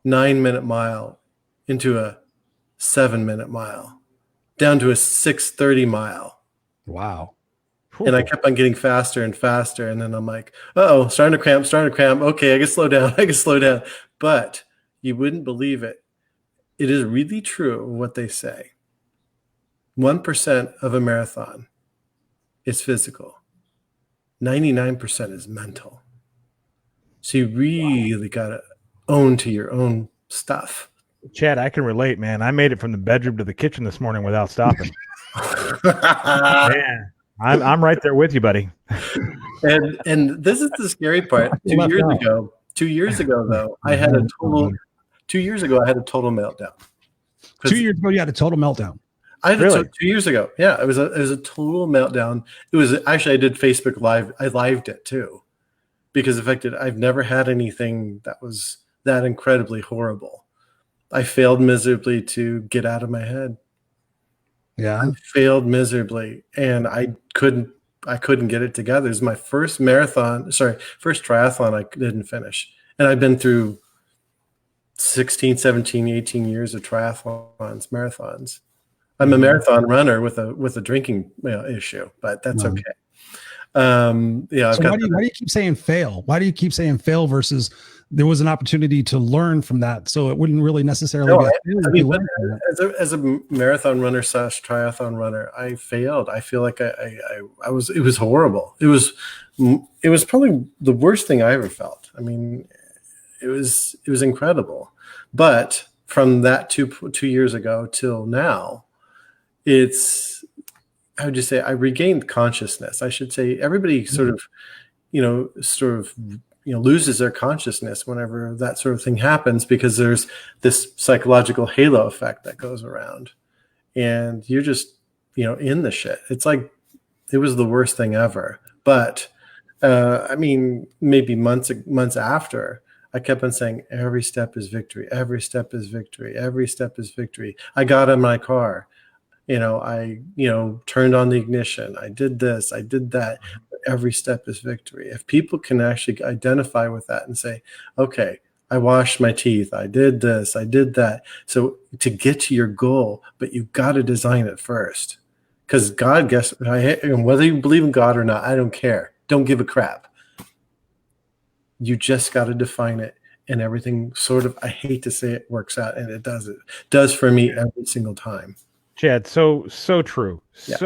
9-minute mile into a 7-minute mile, down to a 6:30 mile. Wow. And I kept on getting faster and faster. And then I'm like, uh-oh, starting to cramp. Okay, I can slow down. But you wouldn't believe it. It is really true what they say. 1% of a marathon is physical. 99% is mental. So you really got to own to your own stuff. Chad, I can relate, man. I made it from the bedroom to the kitchen this morning without stopping. Man, I'm right there with you, buddy. And this is the scary part. 2 years ago, though, I had a total. 2 years ago, I had a total meltdown. 2 years ago, you had a total meltdown. Really? 2 years ago, yeah, it was a total meltdown. It was actually, I did Facebook Live. I lived it too, because I've never had anything that was that incredibly horrible. I failed miserably to get out of my head. Yeah, I failed miserably, and I couldn't get it together. It was my first triathlon I didn't finish. And I've been through 16, 17, 18 years of marathons. I'm a marathon runner with a drinking issue, but that's okay. So why do you keep saying fail? Why do you keep saying fail versus there was an opportunity to learn from that? So it wouldn't really necessarily be as a marathon runner / triathlon runner, I failed. I feel like it was horrible. It was probably the worst thing I ever felt. I mean, it was incredible. But from that 2 years ago till now, how would you say, I regained consciousness. I should say everybody sort of loses their consciousness whenever that sort of thing happens, because there's this psychological halo effect that goes around, and you're just, in the shit. It's like, it was the worst thing ever. But I mean, maybe months after, I kept on saying, every step is victory. Every step is victory. Every step is victory. I got in my car. I turned on the ignition. I did this. I did that. Every step is victory. If people can actually identify with that and say, okay, I washed my teeth. I did this. I did that. So to get to your goal, but you got to design it first. Because God, whether you believe in God or not, I don't care. Don't give a crap. You just got to define it, and everything sort of, I hate to say it, works out, and it does. It does for me every single time. Chad, so true. Yeah.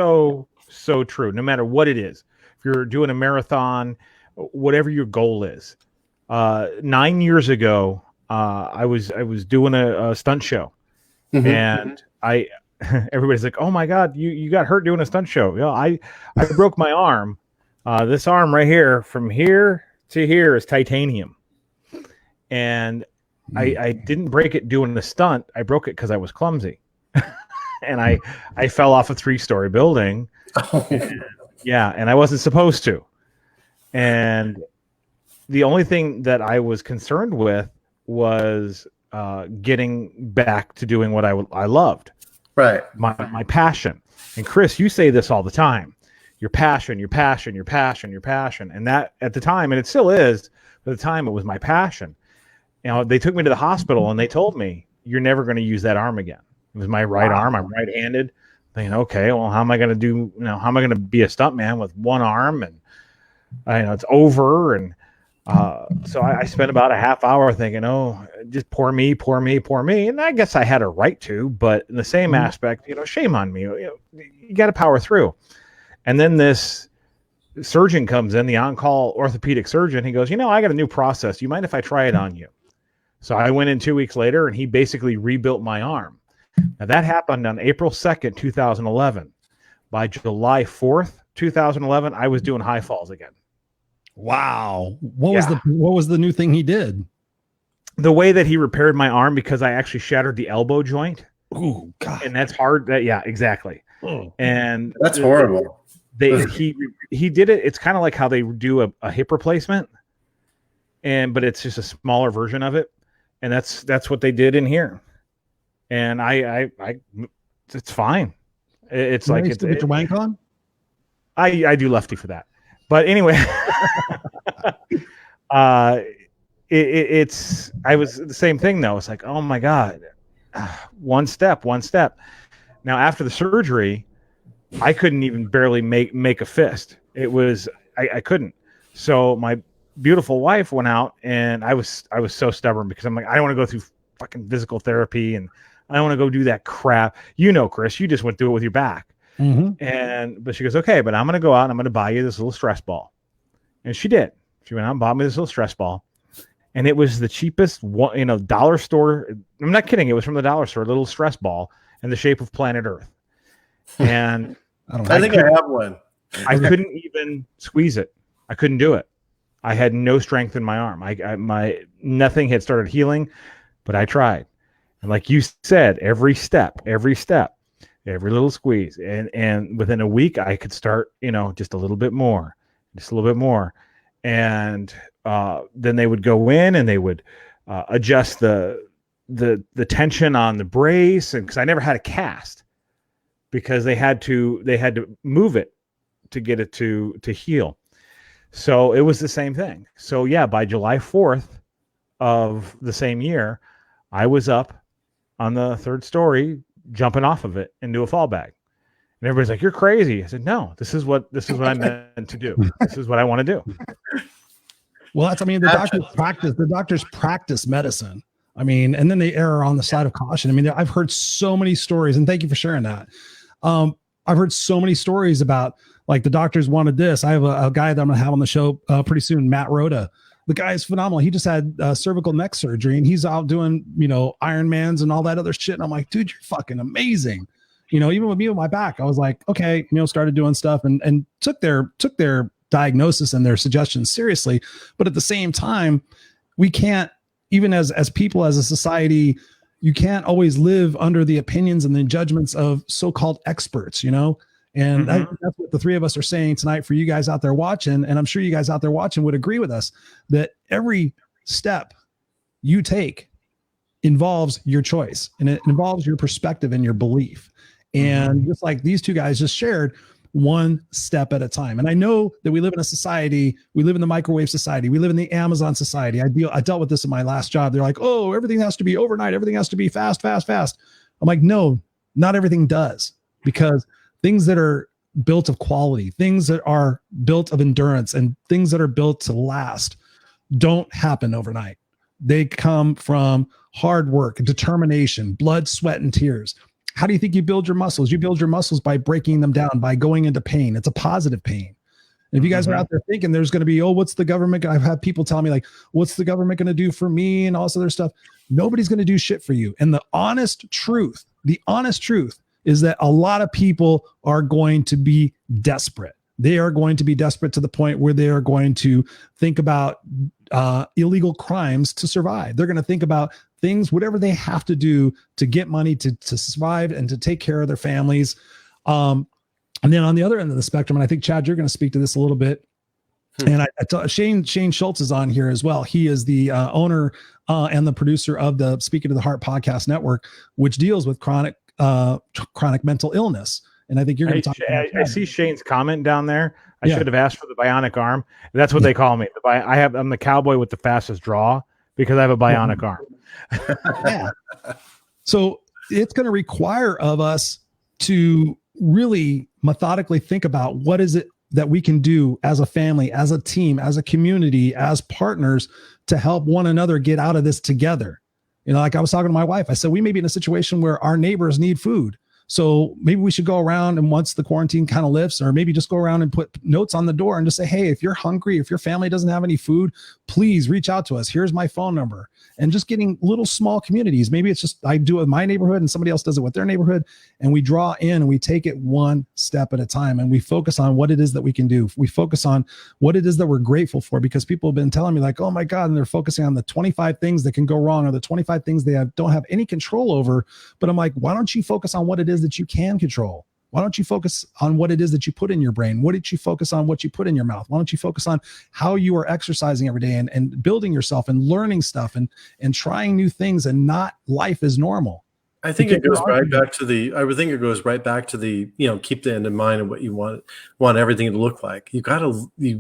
So true. No matter what it is, if you're doing a marathon, whatever your goal is. 9 years ago, I was doing a stunt show, and everybody's like, "Oh my God, you got hurt doing a stunt show?" I broke my arm. This arm right here, from here to here, is titanium, and I didn't break it doing the stunt. I broke it because I was clumsy, and I fell off a 3-story building. And I wasn't supposed to. And the only thing that I was concerned with was getting back to doing what I loved. Right. My passion. And Chris, you say this all the time. Your passion, your passion, your passion, your passion. And that at the time, and it still is, but at the time it was my passion. They took me to the hospital and they told me, you're never going to use that arm again. It was my right arm. I'm right-handed. Thinking, okay, well, how am I going to do? How am I going to be a stuntman with one arm? And it's over. And so I spent about a half hour thinking, oh, just poor me. And I guess I had a right to, but in the same aspect, shame on me. You got to power through. And then this surgeon comes in, the on-call orthopedic surgeon. He goes, I got a new process. You mind if I try it on you? So I went in 2 weeks later, and he basically rebuilt my arm. Now, that happened on April 2nd, 2011. By July 4th, 2011, I was doing high falls again. Wow. What was the new thing he did? The way that he repaired my arm, because I actually shattered the elbow joint. Oh, God. And that's hard. Exactly. Oh. And that's horrible. He did it. It's kind of like how they do a hip replacement, but it's just a smaller version of it. And that's what they did in here. And I it's fine. It's like it's your wank on. I do lefty for that, but anyway, it's I was the same thing though. It's like, oh my God, one step. Now after the surgery, I couldn't even barely make a fist. It was I couldn't. So my beautiful wife went out, and I was so stubborn because I'm like, I don't want to go through fucking physical therapy, and I don't want to go do that crap. Chris, you just went through it with your back. But she goes, okay, but I'm going to go out and I'm going to buy you this little stress ball. And she did. She went out and bought me this little stress ball. And it was the cheapest dollar store. I'm not kidding. It was from the dollar store, a little stress ball in the shape of planet Earth. And I think I have one. I couldn't even squeeze it. I couldn't do it. I had no strength in my arm. My nothing had started healing, but I tried. And like you said, every step, every little squeeze. And within a week, I could start, just a little bit more. And then they would go in and they would adjust the tension on the brace. And because I never had a cast, because they had to move it to get it to heal. So it was the same thing. So yeah, by July 4th of the same year, I was up on the 3rd story, jumping off of it into a fall bag. And everybody's like, you're crazy. I said, no, this is what I meant to do. This is what I want to do. Well, the doctors practice medicine. And then they err on the side of caution. I've heard so many stories, and thank you for sharing that. I've heard so many stories about, like, the doctors wanted this. I have a guy that I'm going to have on the show pretty soon, Matt Rhoda. The guy is phenomenal. He just had cervical neck surgery, and he's out doing, Ironmans and all that other shit. And I'm like, dude, you're fucking amazing. Even with me with my back, I was like, okay, started doing stuff and took their diagnosis and their suggestions seriously. But at the same time, we can't, even as people, as a society, you can't always live under the opinions and the judgments of so-called experts, And that's what the three of us are saying tonight for you guys out there watching. And I'm sure you guys out there watching would agree with us that every step you take involves your choice, and it involves your perspective and your belief. And just like these two guys just shared, one step at a time. And I know that we live in a society, we live in the microwave society, we live in the Amazon society. I dealt with this in my last job. They're like, oh, everything has to be overnight. Everything has to be fast. I'm like, no, not everything does, because things that are built of quality, things that are built of endurance, and things that are built to last don't happen overnight. They come from hard work, determination, blood, sweat, and tears. How do you think you build your muscles? You build your muscles by breaking them down, by going into pain. It's a positive pain. And if you guys are out there thinking there's going to be, oh, what's the government? I've had people tell me like, what's the government going to do for me and all this other stuff. Nobody's going to do shit for you. And the honest truth is that a lot of people are going to be desperate. They are going to be desperate to the point where they are going to think about illegal crimes to survive. They're going to think about things, whatever they have to do to get money to survive and to take care of their families. And then on the other end of the spectrum, and I think, Chad, you're going to speak to this a little bit. And Shane Schultz is on here as well. He is the owner and the producer of the Speaking to the Heart podcast network, which deals with chronic mental illness. And I think you're going to talk about I see Shane's comment down there. I should have asked for the bionic arm. That's what they call me. I'm the cowboy with the fastest draw because I have a bionic arm. Yeah. So it's going to require of us to really methodically think about what is it that we can do as a family, as a team, as a community, as partners to help one another get out of this together. You know, like I was talking to my wife, I said, we may be in a situation where our neighbors need food. So maybe we should go around, and once the quarantine kind of lifts, or maybe just go around and put notes on the door and just say, hey, if you're hungry, if your family doesn't have any food, please reach out to us. Here's my phone number. And just getting little small communities. Maybe it's just I do it with my neighborhood and somebody else does it with their neighborhood. And we draw in and we take it one step at a time. And we focus on what it is that we can do. We focus on what it is that we're grateful for, because people have been telling me like, oh my God, and they're focusing on the 25 things that can go wrong or the 25 things they don't have any control over. But I'm like, why don't you focus on what it is that you can control? Why don't you focus on what it is that you put in your brain? What did you focus on what you put in your mouth? Why don't you focus on how you are exercising every day and building yourself and learning stuff and trying new things and not life as normal? I think it goes right back to the, you know, keep the end in mind of what you want everything to look like. You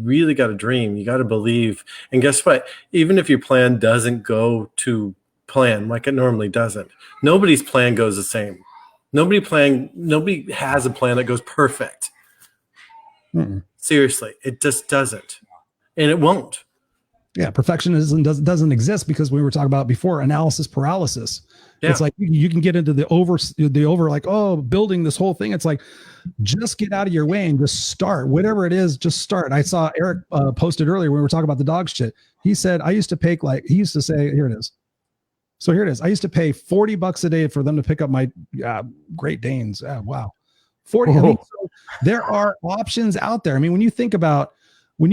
really got to dream. You got to believe. And guess what? Even if your plan doesn't go to plan like it normally doesn't, nobody's plan goes the same. Nobody has a plan that goes perfect. Seriously, it just doesn't, and it won't. Yeah, perfectionism doesn't exist because we were talking about before analysis paralysis. Yeah. It's like you can get into the over like, oh, building this whole thing. It's like, just get out of your way and just start. Whatever it is, just start. I saw Eric posted earlier when we were talking about the dog shit. He said, I used to pay he used to say, here it is. So here it is. I used to pay $40 a day for them to pick up my Great Danes. Wow. 40. I mean, so there are options out there. I mean, when you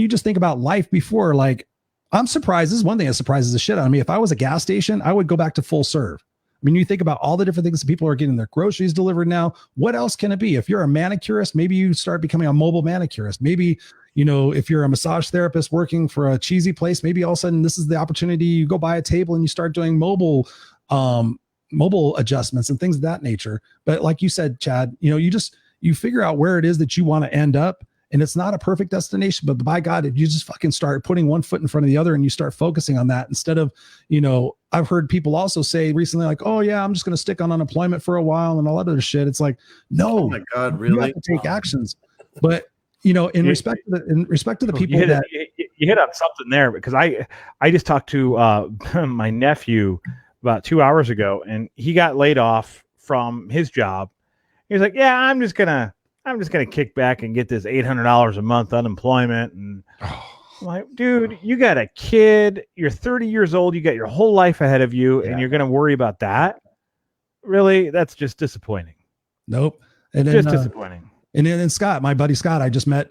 just think about life before, like, I'm surprised. This is one thing that surprises the shit out of me. If I was a gas station, I would go back to full serve. I mean, you think about all the different things that people are getting their groceries delivered now. What else can it be? If you're a manicurist, maybe you start becoming a mobile manicurist. Maybe, you know, if you're a massage therapist working for a cheesy place, maybe all of a sudden this is the opportunity. You go buy a table and you start doing mobile adjustments and things of that nature. But like you said, Chad, you know, you figure out where it is that you want to end up. And it's not a perfect destination, but by God, if you just fucking start putting one foot in front of the other and you start focusing on that instead of, you know, I've heard people also say recently, like, oh yeah, I'm just going to stick on unemployment for a while and all that other shit. It's like, no, oh my God, really? You have to take actions. But, you know, in respect to the people you hit on something there, because I just talked to my nephew about 2 hours ago, and he got laid off from his job. He was like, yeah, I'm just gonna kick back and get this $800 a month unemployment. And I'm like, dude, you got a kid, you're 30 years old, you got your whole life ahead of you, and you're going to worry about that? Really? That's just disappointing. Nope. And then, just disappointing. And then Scott, my buddy Scott, I just met,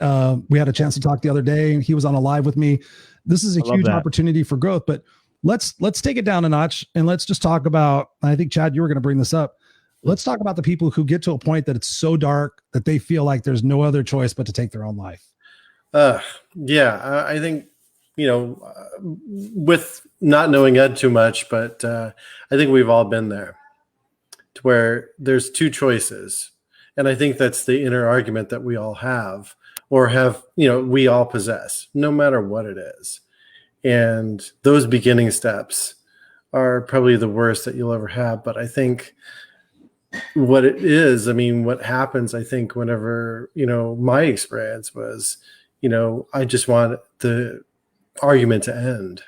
we had a chance to talk the other day. He was on a live with me. This is a huge opportunity for growth, but let's take it down a notch and let's just talk about, I think Chad, you were going to bring this up. Let's talk about the people who get to a point that it's so dark that they feel like there's no other choice but to take their own life. Yeah, I think, you know, with not knowing Ed too much, but I think we've all been there to where there's two choices. And I think that's the inner argument that we all have, or have, you know, we all possess, no matter what it is. And those beginning steps are probably the worst that you'll ever have. But I think what it is, I mean, what happens, I think, whenever, you know, my experience was, you know, I just want the argument to end.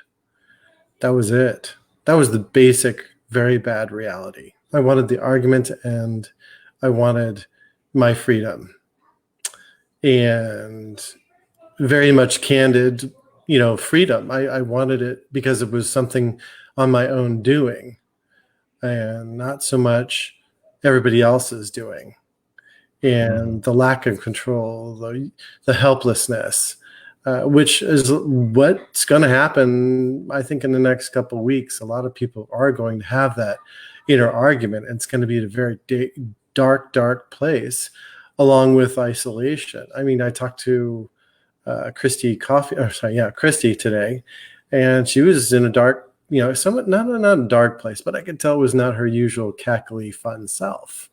That was it. That was the basic, very bad reality. I wanted the argument to end. I wanted my freedom. And very much candid, freedom. I wanted it because it was something on my own doing and not so much everybody else is doing. And the lack of control, the helplessness, which is what's going to happen, I think, in the next couple of weeks. A lot of people are going to have that inner argument, and it's going to be a very dark place, along with isolation. I mean, I talked to Christy today, and she was in a dark, somewhat not a dark place, but I could tell it was not her usual cackly, fun self.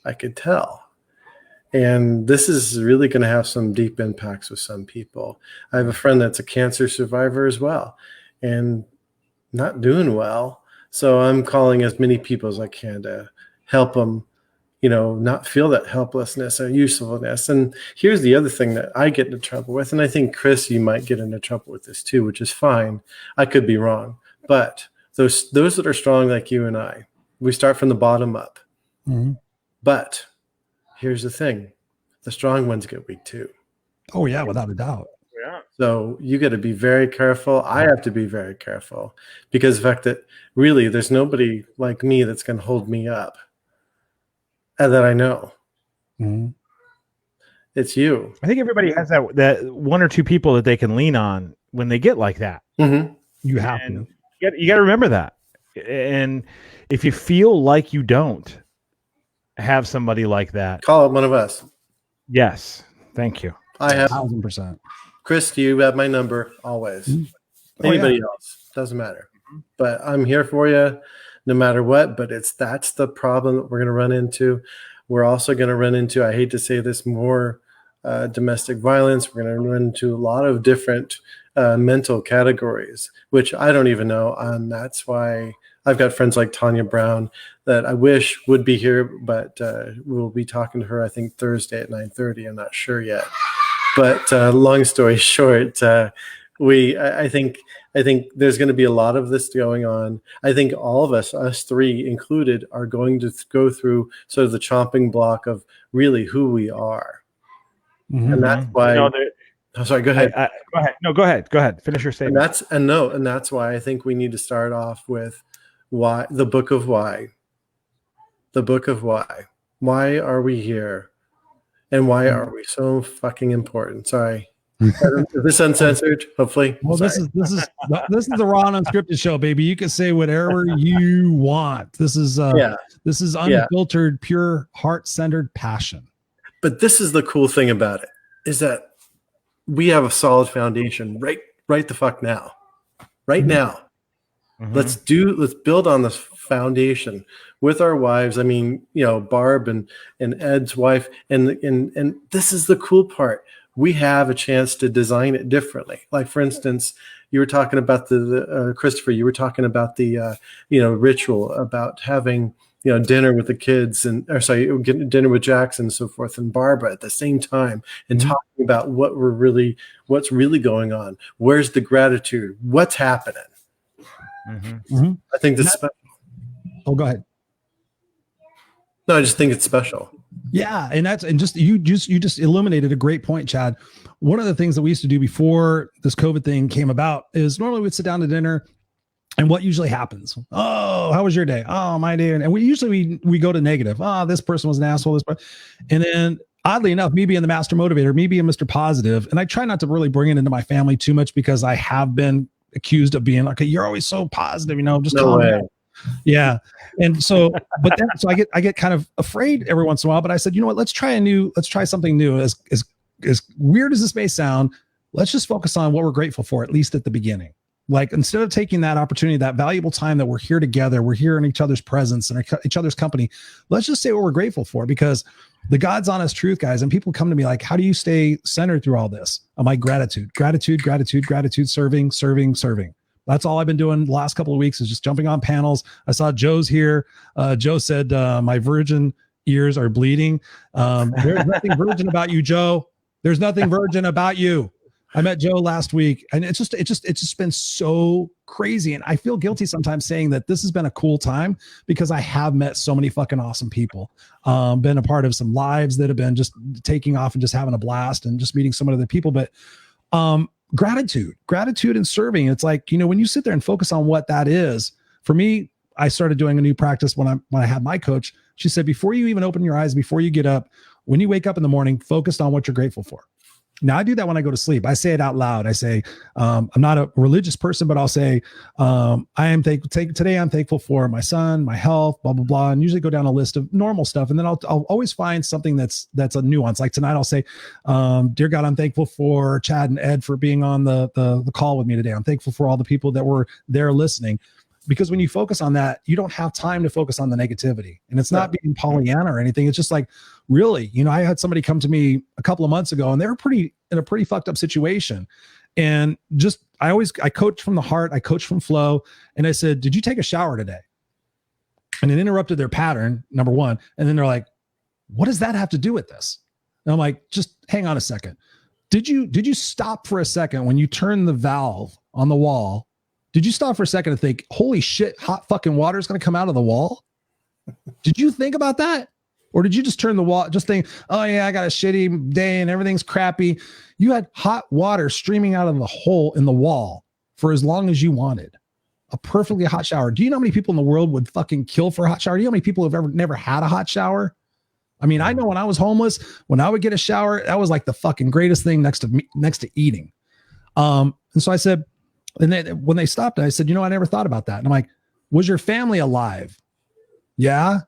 I could tell. And this is really going to have some deep impacts with some people. I have a friend that's a cancer survivor as well, and not doing well. So I'm calling as many people as I can to help them, not feel that helplessness or usefulness. And here's the other thing that I get into trouble with, and I think, Chris, you might get into trouble with this too, which is fine. I could be wrong. But those that are strong like you and I, we start from the bottom up. Mm-hmm. But here's the thing. The strong ones get weak too. Oh, yeah, without a doubt. Yeah. So you got to be very careful. I have to be very careful because the fact that really there's nobody like me that's going to hold me up and that I know. Mm-hmm. It's you. I think everybody has that one or two people that they can lean on when they get like that. Mm-hmm. You have to. You got to remember that. And if you feel like you don't have somebody like that, call it one of us. Yes. Thank you. I have 1,000%. Chris, you have my number always. Mm-hmm. Anybody else, doesn't matter. But I'm here for you no matter what. But that's the problem that we're going to run into. We're also going to run into, I hate to say this, more domestic violence. We're going to run into a lot of different mental categories, which I don't even know. And that's why I've got friends like Tanya Brown that I wish would be here, but we'll be talking to her, I think, Thursday at 9:30. I'm not sure yet. But long story short, I think there's going to be a lot of this going on. I think all of us three included, are going to go through sort of the chomping block of really who we are. Mm-hmm. And that's why... I'm sorry, go ahead. Go ahead. No, go ahead. Finish your statement. And that's why I think we need to start off with why, the book of why. The book of why. Why are we here? And why are we so fucking important? Sorry. Is this uncensored? Hopefully. Well, this is the Raw and Unscripted show, baby. You can say whatever you want. This is unfiltered, pure, heart-centered passion. But this is the cool thing about it, is that we have a solid foundation right the fuck now. Right now. Mm-hmm. Let's build on this foundation with our wives. I mean, Barb and Ed's wife, and this is the cool part. We have a chance to design it differently. Like, for instance, you were talking about the Christopher, you were talking about the ritual about having dinner with the kids getting dinner with Jackson and so forth, and Barbara at the same time, and mm-hmm. talking about what's really going on. Where's the gratitude? What's happening? Mm-hmm. Mm-hmm. I think this is special. Oh, go ahead. No, I just think it's special. Yeah, and you just illuminated a great point, Chad. One of the things that we used to do before this COVID thing came about is normally we'd sit down to dinner, and what usually happens? Oh, how was your day? Oh, my day. And we go to negative. Oh, this person was an asshole. And then oddly enough, me being the master motivator, me being Mr. Positive, and I try not to really bring it into my family too much because I have been accused of being like, you're always so positive, just no way. Yeah. And so, so I get kind of afraid every once in a while, but I said, you know what, let's try something new. As weird as this may sound, let's just focus on what we're grateful for, at least at the beginning. Like, instead of taking that opportunity, that valuable time that we're here together, we're here in each other's presence and each other's company. Let's just say what we're grateful for, because the God's honest truth, guys, and people come to me like, how do you stay centered through all this? I'm like, gratitude, serving. That's all I've been doing the last couple of weeks, is just jumping on panels. I saw Joe's here. Joe said, my virgin ears are bleeding. There's nothing virgin about you, Joe. There's nothing virgin about you. I met Joe last week, and it's just been so crazy. And I feel guilty sometimes saying that this has been a cool time, because I have met so many fucking awesome people, been a part of some lives that have been just taking off and just having a blast and just meeting so many other people. But Gratitude and serving. It's like, when you sit there and focus on what that is, for me, I started doing a new practice when I had my coach. She said, before you even open your eyes, before you get up, when you wake up in the morning, focus on what you're grateful for. Now I do that when I go to sleep. I say it out loud. I say, I'm not a religious person, but I'll say, today I'm thankful for my son, my health, blah, blah, blah. And usually go down a list of normal stuff. And then I'll always find something that's a nuance. Like tonight I'll say, dear God, I'm thankful for Chad and Ed for being on the call with me today. I'm thankful for all the people that were there listening. Because when you focus on that, you don't have time to focus on the negativity. And it's not being Pollyanna or anything. It's just like, really, I had somebody come to me a couple of months ago and they were in a pretty fucked up situation. And I coach from the heart. I coach from flow. And I said, did you take a shower today? And it interrupted their pattern, number one. And then they're like, what does that have to do with this? And I'm like, just hang on a second. Did you stop for a second when you turn the valve on the wall? Did you stop for a second and think, holy shit, hot fucking water is going to come out of the wall? Did you think about that? Or did you just turn the wall, just think, oh yeah, I got a shitty day and everything's crappy. You had hot water streaming out of the hole in the wall for as long as you wanted. A perfectly hot shower. Do you know how many people in the world would fucking kill for a hot shower? Do you know how many people have never had a hot shower? I mean, I know when I was homeless, when I would get a shower, that was like the fucking greatest thing next to eating. And so I said, when they stopped, I said, I never thought about that. And I'm like, was your family alive? Yeah.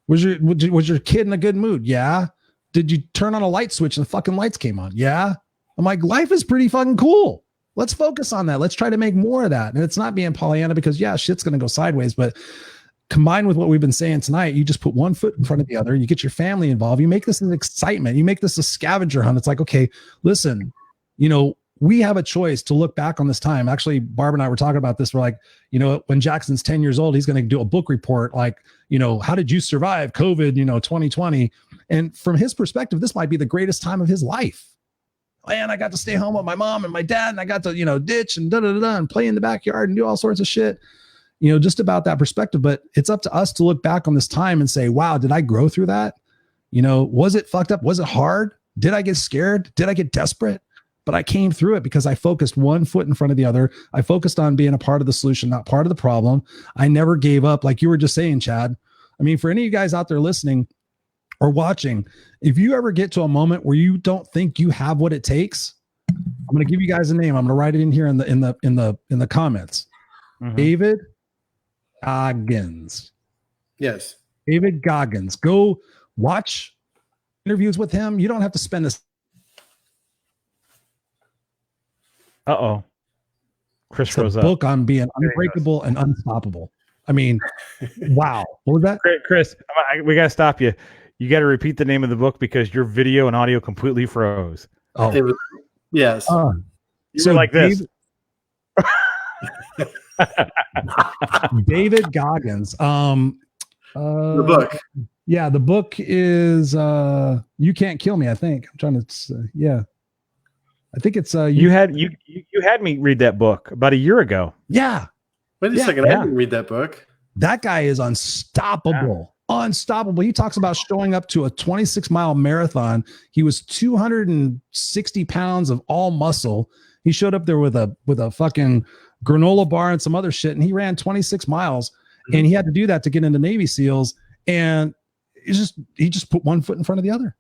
Was your kid in a good mood? Yeah. Did you turn on a light switch and the fucking lights came on? Yeah. I'm like, life is pretty fucking cool. Let's focus on that. Let's try to make more of that. And it's not being Pollyanna because shit's going to go sideways, but combined with what we've been saying tonight, you just put one foot in front of the other. You get your family involved. You make this an excitement. You make this a scavenger hunt. It's like, okay, listen, we have a choice to look back on this time. Actually, Barb and I were talking about this. We're like, when Jackson's 10 years old, he's going to do a book report. Like, how did you survive COVID, 2020? And from his perspective, this might be the greatest time of his life. Man, I got to stay home with my mom and my dad, and I got to, ditch and and play in the backyard and do all sorts of shit, just about that perspective. But it's up to us to look back on this time and say, wow, did I grow through that? Was it fucked up? Was it hard? Did I get scared? Did I get desperate? But I came through it because I focused one foot in front of the other. I focused on being a part of the solution, not part of the problem. I never gave up. Like you were just saying, Chad. I mean, for any of you guys out there listening or watching, if you ever get to a moment where you don't think you have what it takes, I'm going to give you guys a name. I'm going to write it in here in the comments. Mm-hmm. David Goggins. Yes. David Goggins. Go watch interviews with him. You don't have to spend this. Chris it's rose a up. Book on being unbreakable and unstoppable. I mean, wow. What was that? Chris, we got to stop you. You got to repeat the name of the book because your video and audio completely froze. Oh, yes. You were like this. David Goggins. The book. Yeah, the book is You Can't Kill Me, I think. I'm trying to yeah. I think it's you had me read that book about a year ago. Yeah. Wait a second, I didn't read that book. That guy is unstoppable. Yeah. Unstoppable. He talks about showing up to a 26-mile marathon. He was 260 pounds of all muscle. He showed up there with a fucking granola bar and some other shit, and he ran 26 miles. Mm-hmm. And he had to do that to get into Navy SEALs. And he just put one foot in front of the other.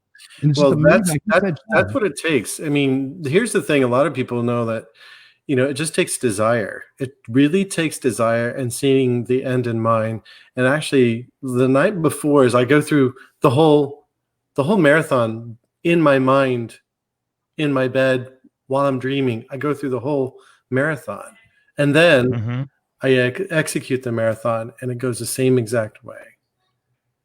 Well, that's what it takes. I mean, here's the thing. A lot of people know that, it just takes desire. It really takes desire and seeing the end in mind. And actually, the night before, as I go through the whole marathon in my mind, in my bed, while I'm dreaming, I go through the whole marathon. And then I execute the marathon, and it goes the same exact way.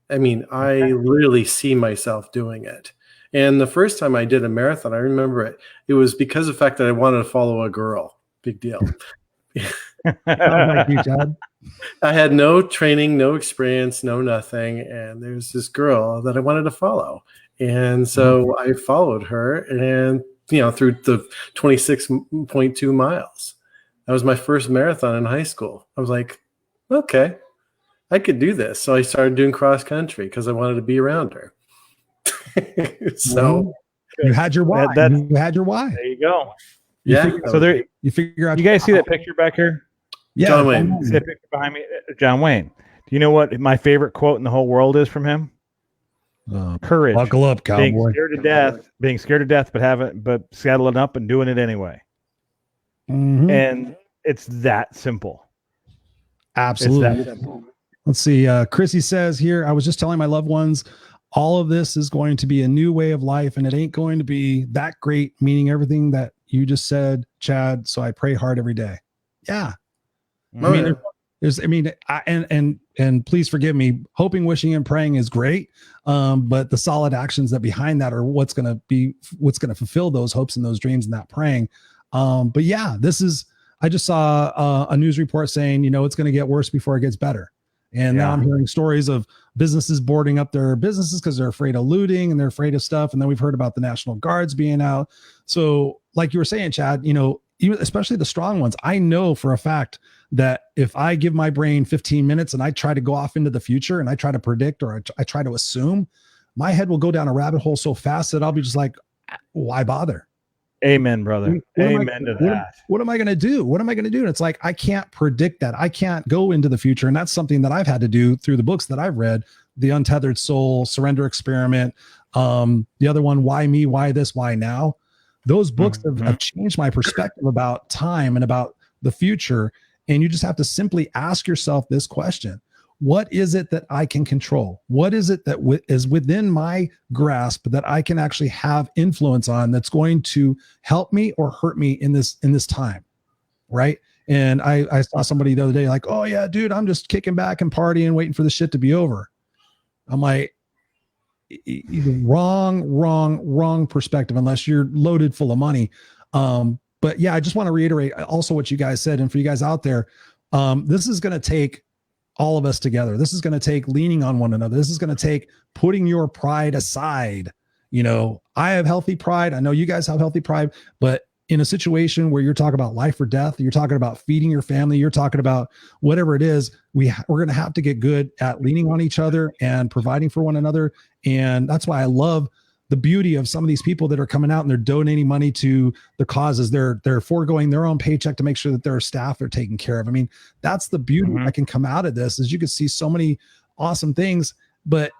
I mean, I literally see myself doing it. And the first time I did a marathon, I remember it was because of the fact that I wanted to follow a girl. Big deal. Like you, Chad. I had no training, no experience, no nothing. And there's this girl that I wanted to follow. And so I followed her and, through the 26.2 miles. That was my first marathon in high school. I was like, okay, I could do this. So I started doing cross country because I wanted to be around her. So you had your why. You had your why. There you go. So there, you figure out. You guys see that picture back here? Yeah, John Wayne. See that picture behind me? John Wayne. Do you know what my favorite quote in the whole world is from him? Courage. Buckle up, cowboy. Being scared to death, but saddling up and doing it anyway. Mm-hmm. And it's that simple. Absolutely. It's that simple. Let's see. Chrissy says here, I was just telling my loved ones, all of this is going to be a new way of life, and it ain't going to be that great, meaning everything that you just said, Chad. So I pray hard every day. Yeah. Oh, yeah. And please forgive me. Hoping, wishing, and praying is great. But the solid actions that behind that are what's going to fulfill those hopes and those dreams and that praying. But yeah, I just saw a news report saying, it's going to get worse before it gets better. And now I'm hearing stories of businesses boarding up their businesses because they're afraid of looting and they're afraid of stuff. And then we've heard about the National Guards being out. So like you were saying, Chad, even especially the strong ones, I know for a fact that if I give my brain 15 minutes and I try to go off into the future and I try to predict or I try to assume, my head will go down a rabbit hole so fast that I'll be just like, why bother? Amen, brother. Amen to that. What am I going to do? What am I going to do? And it's like, I can't predict that. I can't go into the future. And that's something that I've had to do through the books that I've read, The Untethered Soul, Surrender Experiment. The other one, Why Me? Why This? Why Now? Those books have changed my perspective about time and about the future. And you just have to simply ask yourself this question. What is it that I can control? What is it that is within my grasp that I can actually have influence on that's going to help me or hurt me in this time? Right. And I saw somebody the other day like, oh yeah, dude, I'm just kicking back and partying, waiting for the shit to be over. I'm like, wrong perspective, unless you're loaded full of money. But yeah, I just want to reiterate also what you guys said. And for you guys out there, this is going to take all of us together. This is going to take leaning on one another. This is going to take putting your pride aside. I have healthy pride. I know you guys have healthy pride, but in a situation where you're talking about life or death, you're talking about feeding your family, you're talking about whatever it is, we're going to have to get good at leaning on each other and providing for one another. And that's why I love the beauty of some of these people that are coming out and they're donating money to the causes. They're foregoing their own paycheck to make sure that their staff are taken care of. I mean, that's the beauty that can come out of this, is you can see so many awesome things, but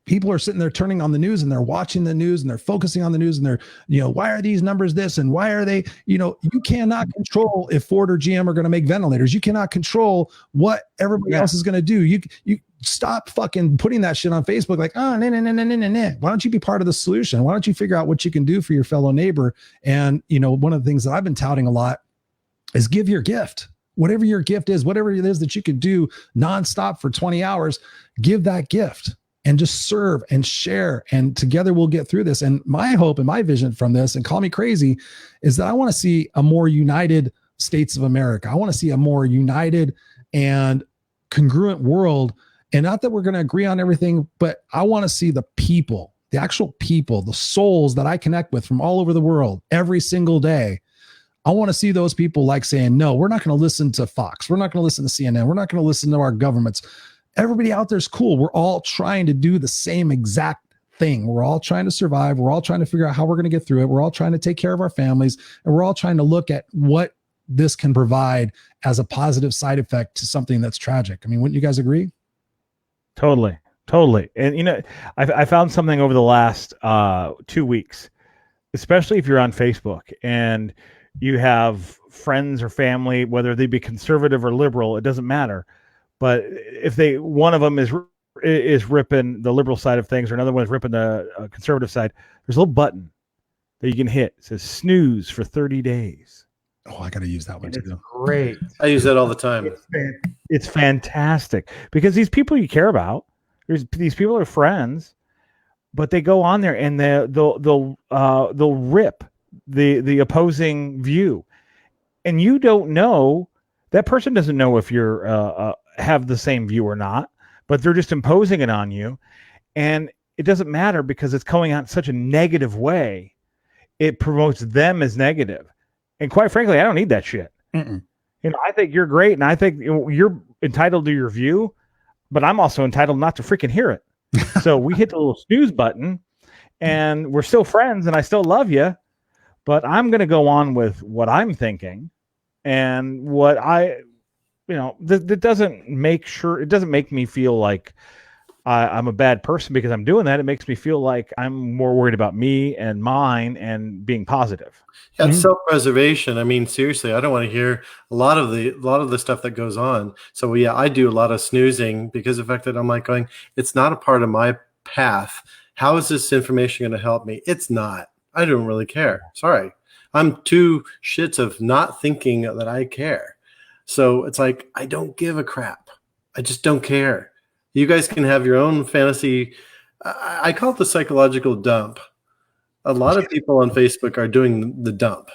people are sitting there turning on the news and they're watching the news and they're focusing on the news and they're, why are these numbers this? And why are they, you cannot control if Ford or GM are going to make ventilators. You cannot control what everybody else is going to do. You stop fucking putting that shit on Facebook. Like, oh, no. Why don't you be part of the solution? Why don't you figure out what you can do for your fellow neighbor? And, one of the things that I've been touting a lot is give your gift. Whatever your gift is, whatever it is that you can do nonstop for 20 hours, give that gift. And just serve and share, and together we'll get through this. And my hope and my vision from this, and call me crazy, is that I want to see a more united states of America. I want to see a more united and congruent world. And not that we're going to agree on everything, but I want to see the people, the actual people, the souls that I connect with from all over the world every single day. I want to see those people like saying, no, we're not going to listen to Fox. We're not going to listen to CNN. We're not going to listen to our governments. Everybody out there is cool. We're all trying to do the same exact thing. We're all trying to survive. We're all trying to figure out how we're going to get through it. We're all trying to take care of our families, and we're all trying to look at what this can provide as a positive side effect to something that's tragic. I mean, wouldn't you guys agree? Totally. And, I found something over the last 2 weeks, especially if you're on Facebook and you have friends or family, whether they be conservative or liberal, it doesn't matter. But if one of them is ripping the liberal side of things, or another one is ripping the conservative side, there's a little button that you can hit. It says snooze for 30 days. Oh, I got to use that one too. Great. I use that all the time. It's fantastic, because these people you care about, these people are friends, but they go on there and they'll rip the opposing view, and you don't know. That person doesn't know if you're have the same view or not, but they're just imposing it on you. And it doesn't matter, because it's coming out in such a negative way. It promotes them as negative. And quite frankly, I don't need that shit. I think you're great, and I think you're entitled to your view, but I'm also entitled not to freaking hear it. So we hit the little snooze button, and we're still friends, and I still love you. but I'm going to go on with what I'm thinking and what that doesn't make me feel like I'm a bad person because I'm doing that. It makes me feel like I'm more worried about me and mine and being positive. Yeah, it's self-preservation. I mean, seriously, I don't want to hear a lot of the stuff that goes on. So yeah, I do a lot of snoozing because of the fact that I'm like going, it's not a part of my path. How is this information going to help me? It's not. I don't really care. Sorry. I'm two shits of not thinking that I care. So it's like, I don't give a crap. I just don't care. You guys can have your own fantasy. I call it the psychological dump. A lot of people on Facebook are doing the dump,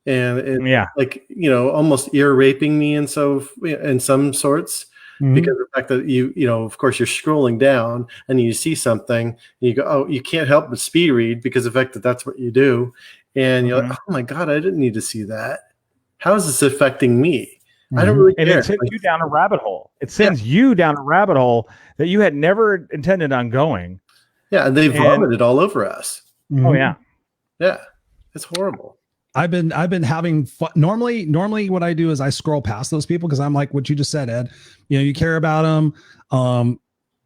and it's like, almost ear raping me. And so in some sorts, because of the fact that of course you're scrolling down and you see something and you go, oh, you can't help but speed read because of the fact that that's what you do. And you're like, oh my God, I didn't need to see that. How is this affecting me? I don't really care. And it sends you down a rabbit hole. It sends you down a rabbit hole that you had never intended on going. Yeah, and they vomited all over us. Oh yeah. Yeah. It's horrible. I've been having fun. Normally what I do is I scroll past those people because I'm like what you just said, Ed. You care about them.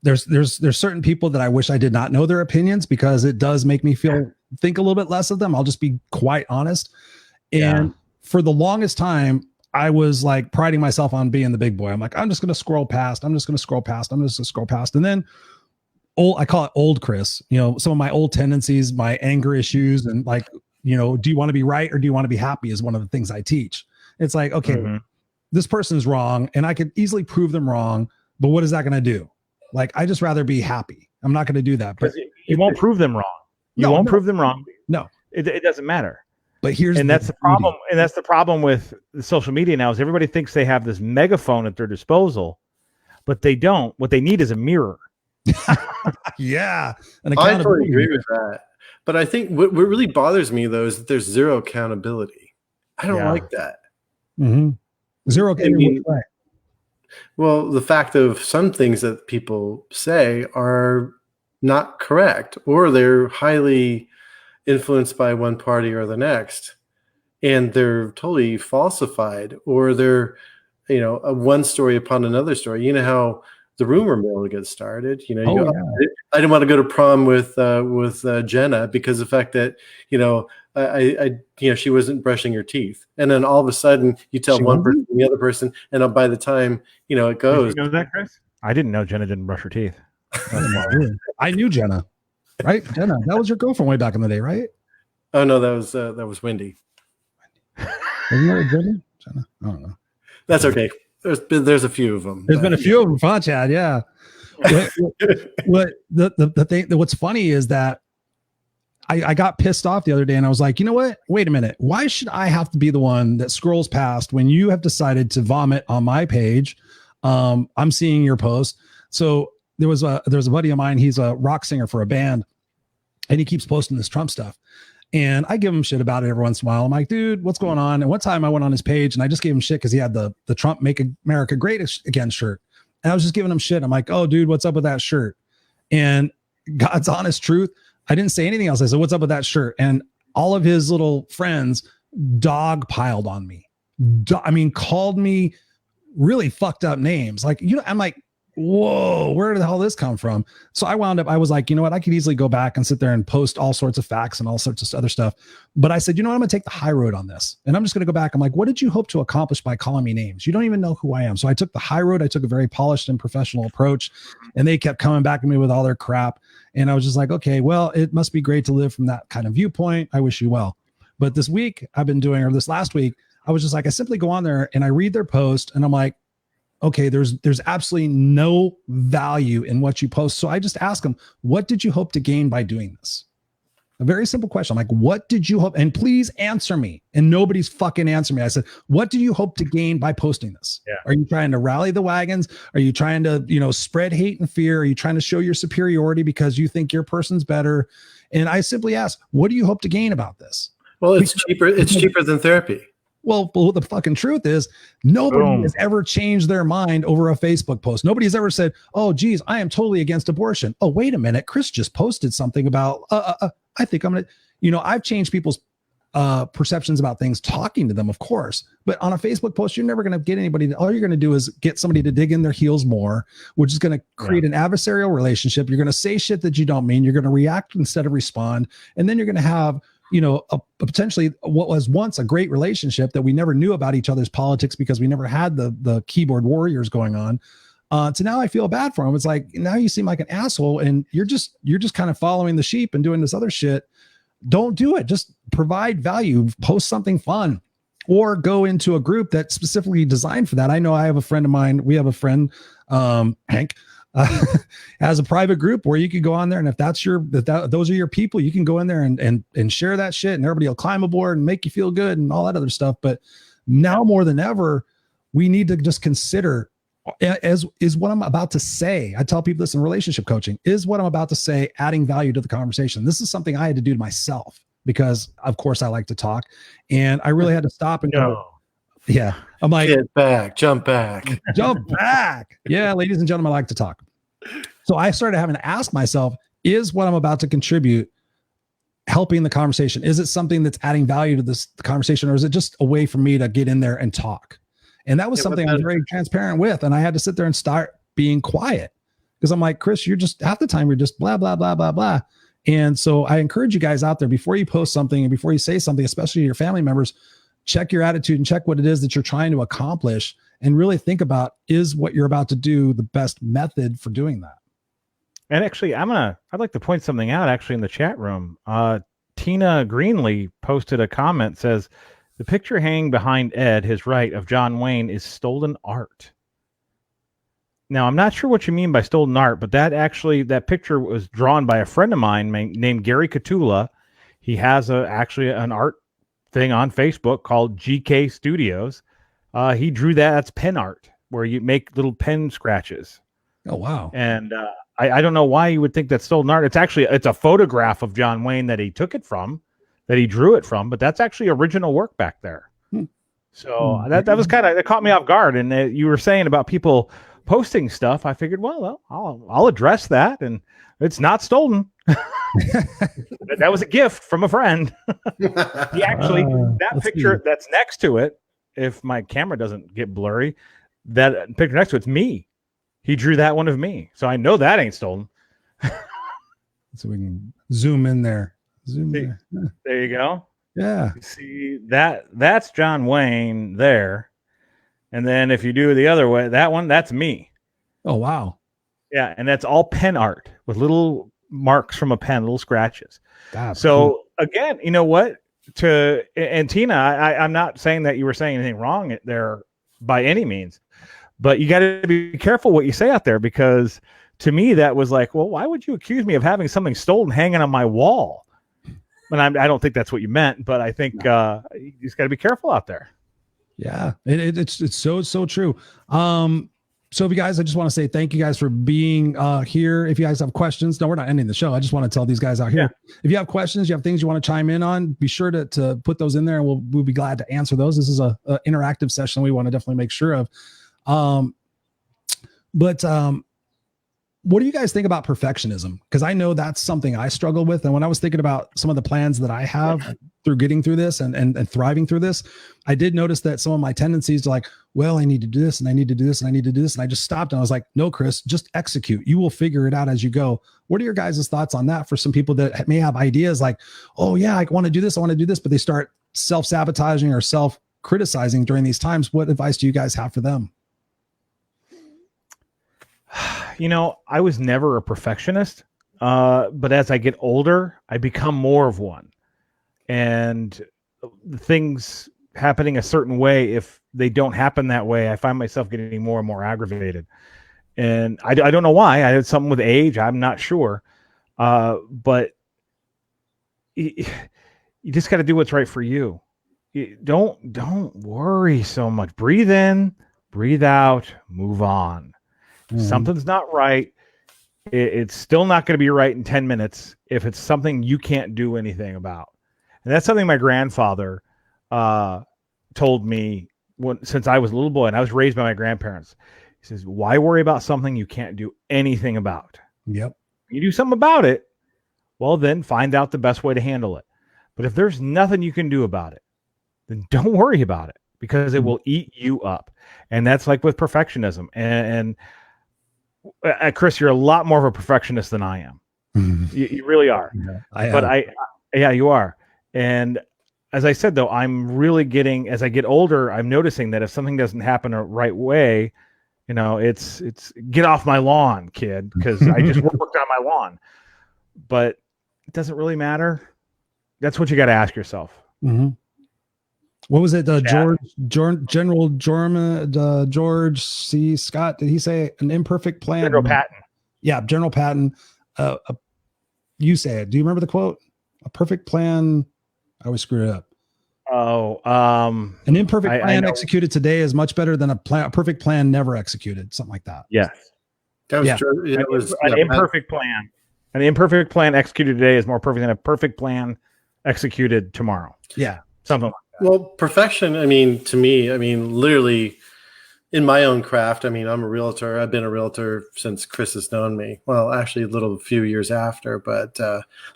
There's certain people that I wish I did not know their opinions because it does make me think a little bit less of them. I'll just be quite honest. And for the longest time, I was like priding myself on being the big boy. I'm like, I'm just going to scroll past. I'm just going to scroll past. And then I call it old Chris, some of my old tendencies, my anger issues, and like, do you want to be right or do you want to be happy is one of the things I teach. It's like, okay, this person's wrong and I could easily prove them wrong, but what is that going to do? Like, I just rather be happy. I'm not going to do that. But you won't prove them wrong. You won't prove them wrong. No, it doesn't matter. But that's the problem. And that's the problem with social media now is everybody thinks they have this megaphone at their disposal, but they don't. What they need is a mirror. Yeah. I totally agree with that. But I think what really bothers me, though, is that there's zero accountability. I don't like that. Zero accountability. Well, the fact of some things that people say are not correct, or they're highly influenced by one party or the next, and they're totally falsified, or they're, a one story upon another story. You know how the rumor mill gets started. I didn't want to go to prom with Jenna because of the fact that she wasn't brushing her teeth, and then all of a sudden you tell one person, the other person, and by the time it goes. Did you know that, Chris? I didn't know Jenna didn't brush her teeth. I knew Jenna, right? Jenna, that was your girlfriend way back in the day, right? Oh no, that was Wendy. Isn't that Jenna? I don't know. That's okay. There's a few of them. There's been a few of them, huh, Chad? Yeah. The thing what's funny is that I got pissed off the other day and I was like, you know what? Wait a minute. Why should I have to be the one that scrolls past when you have decided to vomit on my page? I'm seeing your post. So there's a buddy of mine. He's a rock singer for a band and he keeps posting this Trump stuff. And I give him shit about it every once in a while. I'm like, dude, what's going on? And one time I went on his page and I just gave him shit because he had the Trump Make America Great Again shirt. And I was just giving him shit. I'm like, oh, dude, what's up with that shirt? And God's honest truth, I didn't say anything else. I said, what's up with that shirt? And all of his little friends dog piled on me. Called me really fucked up names. Like, I'm like, whoa, where did the hell this come from? So I was like, you know what? I could easily go back and sit there and post all sorts of facts and all sorts of other stuff. But I said, you know what? I'm going to take the high road on this. And I'm just going to go back. I'm like, what did you hope to accomplish by calling me names? You don't even know who I am. So I took the high road. I took a very polished and professional approach, and they kept coming back at me with all their crap. And I was just like, okay, well, it must be great to live from that kind of viewpoint. I wish you well. But this last week, I was just like, I simply go on there and I read their post and I'm like, okay, there's absolutely no value in what you post. So I just ask them, what did you hope to gain by doing this? A very simple question. I'm like, what did you hope? And please answer me. And nobody's fucking answered me. I said, what do you hope to gain by posting this? Yeah. Are you trying to rally the wagons? Are you trying to, spread hate and fear? Are you trying to show your superiority because you think your person's better? And I simply ask, what do you hope to gain about this? Well, it's cheaper. It's cheaper than therapy. Well, the fucking truth is nobody has ever changed their mind over a Facebook post. Nobody's ever said, oh, geez, I am totally against abortion. Oh, wait a minute. Chris just posted something about, I think I'm going to, I've changed people's perceptions about things, talking to them, of course. But on a Facebook post, you're never going to get anybody. All you're going to do is get somebody to dig in their heels more, which is going to create an adversarial relationship. You're going to say shit that you don't mean. You're going to react instead of respond. And then you're going to have, a potentially what was once a great relationship that we never knew about each other's politics because we never had the keyboard warriors going on. To now I feel bad for him. It's like, now you seem like an asshole and you're just kind of following the sheep and doing this other shit. Don't do it. Just provide value, post something fun, or go into a group that's specifically designed for that. I know I have a friend of mine. We have a friend, Hank, has a private group where you could go on there. And if those are your people, you can go in there and share that shit and everybody will climb aboard and make you feel good and all that other stuff. But now more than ever, we need to just consider, is what I'm about to say. I tell people this in relationship coaching, is what I'm about to say adding value to the conversation? This is something I had to do to myself because of course I like to talk and I really had to stop and go, yeah. I'm like, get back, jump back. Yeah. Ladies and gentlemen, I like to talk. So I started having to ask myself, is what I'm about to contribute helping the conversation? Is it something that's adding value to the conversation, or is it just a way for me to get in there and talk? And that was something I was very transparent with. And I had to sit there and start being quiet because I'm like, Chris, you're just half the time you're just blah, blah, blah, blah, blah. And so I encourage you guys out there, before you post something and before you say something, especially to your family members, check your attitude and check what it is that you're trying to accomplish and really think about, is what you're about to do the best method for doing that? And actually, I'd like to point something out actually in the chat room. Tina Greenlee posted a comment, says, the picture hanging behind Ed, his right, of John Wayne is stolen art. Now, I'm not sure what you mean by stolen art, but that picture was drawn by a friend of mine named Gary Catula. He has actually an art thing on Facebook called GK Studios. He drew that. That's pen art, where you make little pen scratches. Oh, wow. And I don't know why you would think that's stolen art. It's a photograph of John Wayne that he took it from, that he drew it from, but that's actually original work back there. So that was that caught me off guard. And you were saying about people posting stuff. I figured, well, I'll address that, and it's not stolen. That was a gift from a friend. He actually, that picture that's next to it, if my camera doesn't get blurry, that picture next to it's me. He drew that one of me, so I know that ain't stolen. So we can zoom in there. There you go. Yeah. You see that's John Wayne there. And then if you do the other way, that one, that's me. Oh, wow. Yeah. And that's all pen art with little marks from a pen, little scratches. That's so cool. Again, you know what? And Tina, I'm not saying that you were saying anything wrong there by any means, but you got to be careful what you say out there, because to me, that was like, well, why would you accuse me of having something stolen hanging on my wall? And I don't think that's what you meant, but I think you just got to be careful out there. Yeah, it's so true. So if you guys, I just want to say thank you guys for being here. If you guys have questions, no, we're not ending the show. I just want to tell these guys out here, if you have questions, you have things you want to chime in on, be sure to put those in there, and we'll be glad to answer those. This is a interactive session we want to definitely make sure of. What do you guys think about perfectionism? Because I know that's something I struggle with. And when I was thinking about some of the plans that I have through getting through this and thriving through this, I did notice that some of my tendencies are like, well, I need to do this and I need to do this and I need to do this. And I just stopped and I was like, no, Chris, just execute. You will figure it out as you go. What are your guys' thoughts on that for some people that may have ideas like, oh yeah, I want to do this, I want to do this, but they start self-sabotaging or self-criticizing during these times? What advice do you guys have for them? You know, I was never a perfectionist, but as I get older, I become more of one. And things happening a certain way, if they don't happen that way, I find myself getting more and more aggravated. And I don't know why. I had something with age. I'm not sure. But you just got to do what's right for you. Don't worry so much. Breathe in, breathe out, move on. Something's not right. It's still not going to be right in 10 minutes if it's something you can't do anything about. And that's something my grandfather told me since I was a little boy, and I was raised by my grandparents. He says, why worry about something you can't do anything about? Yep. You do something about it, well, then find out the best way to handle it. But if there's nothing you can do about it, then don't worry about it, because it will eat you up. And that's like with perfectionism. And Chris, you're a lot more of a perfectionist than I am. You really are. Yeah, you are. And as I said, though, I'm really getting, as I get older, I'm noticing that if something doesn't happen the right way, it's get off my lawn, kid, because I just worked on my lawn. But it doesn't really matter. That's what you got to ask yourself. Mm-hmm. What was it? General George C. Scott. Did he say an imperfect plan? General Patton. Yeah, General Patton. You say it. Do you remember the quote? A perfect plan. I always screw it up. An imperfect plan executed today is much better than a perfect plan never executed. Something like that. Yes. That was true. It was an imperfect plan. An imperfect plan executed today is more perfect than a perfect plan executed tomorrow. Yeah. Something like that. Well, perfection, to me, literally in my own craft, I'm a realtor. I've been a realtor since Chris has known me. Well, actually a few years after, but